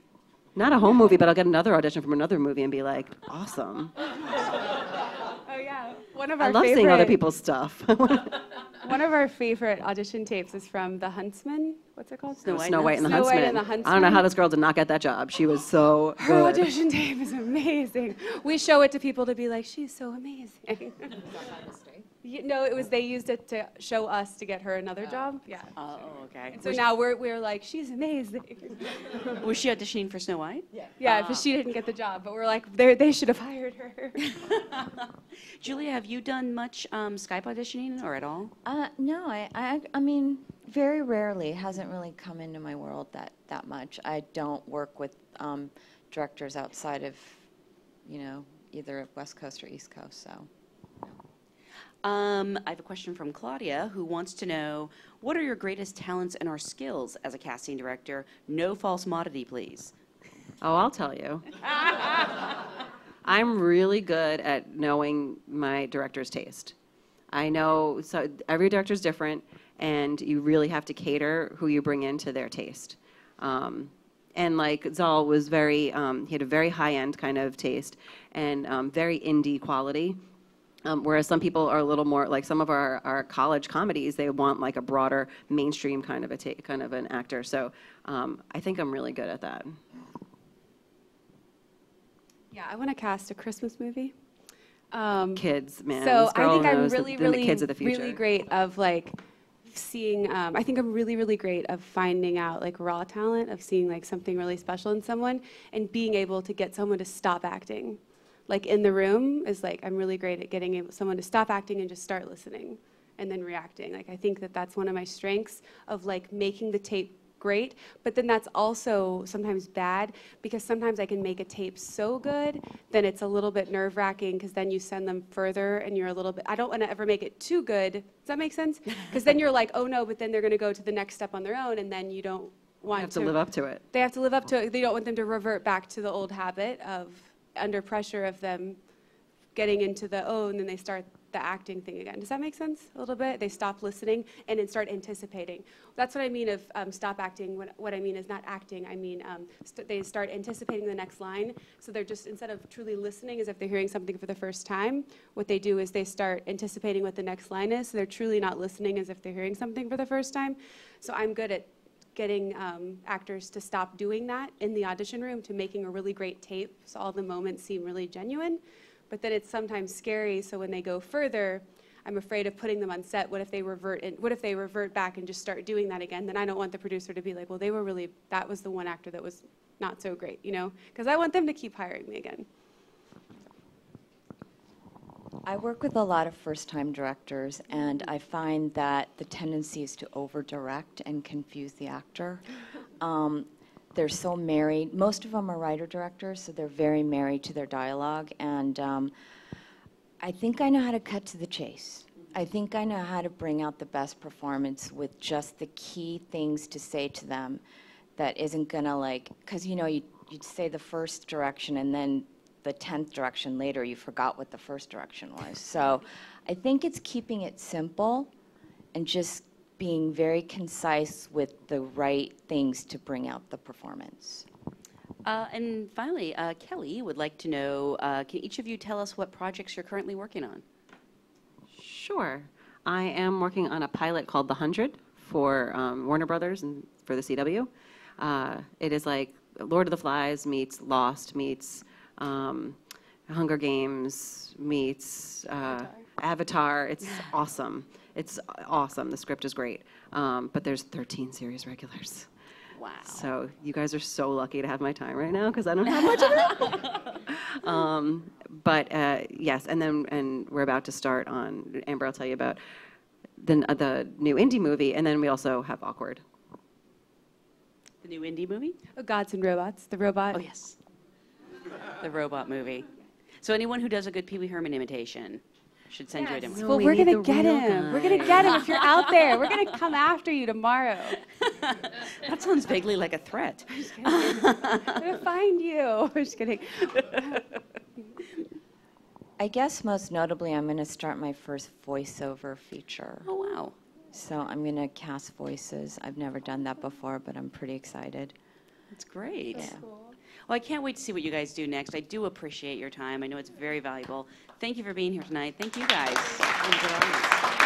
Not a home movie, but I'll get another audition from another movie and be like, awesome. Oh yeah, one of our I love seeing other people's stuff. One of our favorite audition tapes is from The Huntsman. What's it called? Snow White and the Huntsman. I don't know how this girl did not get that job. She was so good. Her audition tape is amazing. We show it to people to be like, she's so amazing. No, it was they used it to show us to get her another job. Yeah. Oh, okay. And so now we're like, she's amazing. Was she auditioning for Snow White? Yeah. Yeah, but she didn't get the job. But we're like, they should have hired her. Julia, have you done much Skype auditioning or at all? No, I mean, very rarely. It hasn't really come into my world that much. I don't work with directors outside of, you know, either West Coast or East Coast, so. I have a question from Claudia, who wants to know, what are your greatest talents and or skills as a casting director? No false modesty, please. Oh, I'll tell you. I'm really good at knowing my director's taste. I know, so every director's different, and you really have to cater who you bring into their taste. And like Zal was very, he had a very high-end kind of taste and very indie quality. Whereas some people are a little more, like some of our college comedies, they want like a broader mainstream kind of kind of an actor. So I think I'm really good at that. Yeah, I want to cast a Christmas movie. Kids, man. So I think I'm really, the kids of the future. really great of like seeing, I think I'm really, really great of finding out like raw talent, of seeing like something really special in someone and being able to get someone to stop acting. Like in the room is like, I'm really great at getting someone to stop acting and just start listening and then reacting. Like I think that's one of my strengths of like making the tape great, but then that's also sometimes bad because sometimes I can make a tape so good, then it's a little bit nerve-wracking because then you send them further and you're a little bit, I don't want to ever make it too good. Does that make sense? Because then you're like, oh no, but then they're going to go to the next step on their own and then you don't want to live up to it. They have to live up to it. They don't want them to revert back to the old habit of under pressure of them getting into the, oh, and then they start the acting thing again. Does that make sense a little bit? They stop listening and then start anticipating. That's what I mean of stop acting. What I mean is not acting. I mean they start anticipating the next line. So they're just, instead of truly listening as if they're hearing something for the first time, what they do is they start anticipating what the next line is. So they're truly not listening as if they're hearing something for the first time. So I'm good at getting actors to stop doing that in the audition room, to making a really great tape so all the moments seem really genuine. But then it's sometimes scary, so when they go further, I'm afraid of putting them on set. What if they revert back and just start doing that again? Then I don't want the producer to be like, well, that was the one actor that was not so great, you know? Because I want them to keep hiring me again. I work with a lot of first-time directors, and I find that the tendency is to over-direct and confuse the actor. They're so married. Most of them are writer-directors, so they're very married to their dialogue, and I think I know how to cut to the chase. I think I know how to bring out the best performance with just the key things to say to them that isn't gonna like, because you know, you'd say the first direction and then the 10th direction later, you forgot what the first direction was. So I think it's keeping it simple and just being very concise with the right things to bring out the performance. And finally, Kelly would like to know, can each of you tell us what projects you're currently working on? Sure. I am working on a pilot called The 100 for Warner Brothers and for the CW. It is like Lord of the Flies meets Lost meets Hunger Games meets Avatar. It's awesome. It's awesome. The script is great. But there's 13 series regulars. Wow. So you guys are so lucky to have my time right now because I don't have much of it. Yes, and we're about to start on, Amber, I'll tell you about the new indie movie, and then we also have Awkward. The new indie movie? Oh, Gods and Robots, the robot. Oh, yes. The robot movie. So anyone who does a good Pee Wee Herman imitation should send you a demo. Well, we're going to get him. We're going to get him if you're out there. We're going to come after you tomorrow. That sounds vaguely like a threat. I'm just kidding. I'm going to find you. I'm just kidding. I guess most notably, I'm going to start my first voiceover feature. Oh, wow. So I'm going to cast voices. I've never done that before, but I'm pretty excited. That's great. Yeah. Cool. Well, I can't wait to see what you guys do next. I do appreciate your time. I know it's very valuable. Thank you for being here tonight. Thank you guys. Enjoy.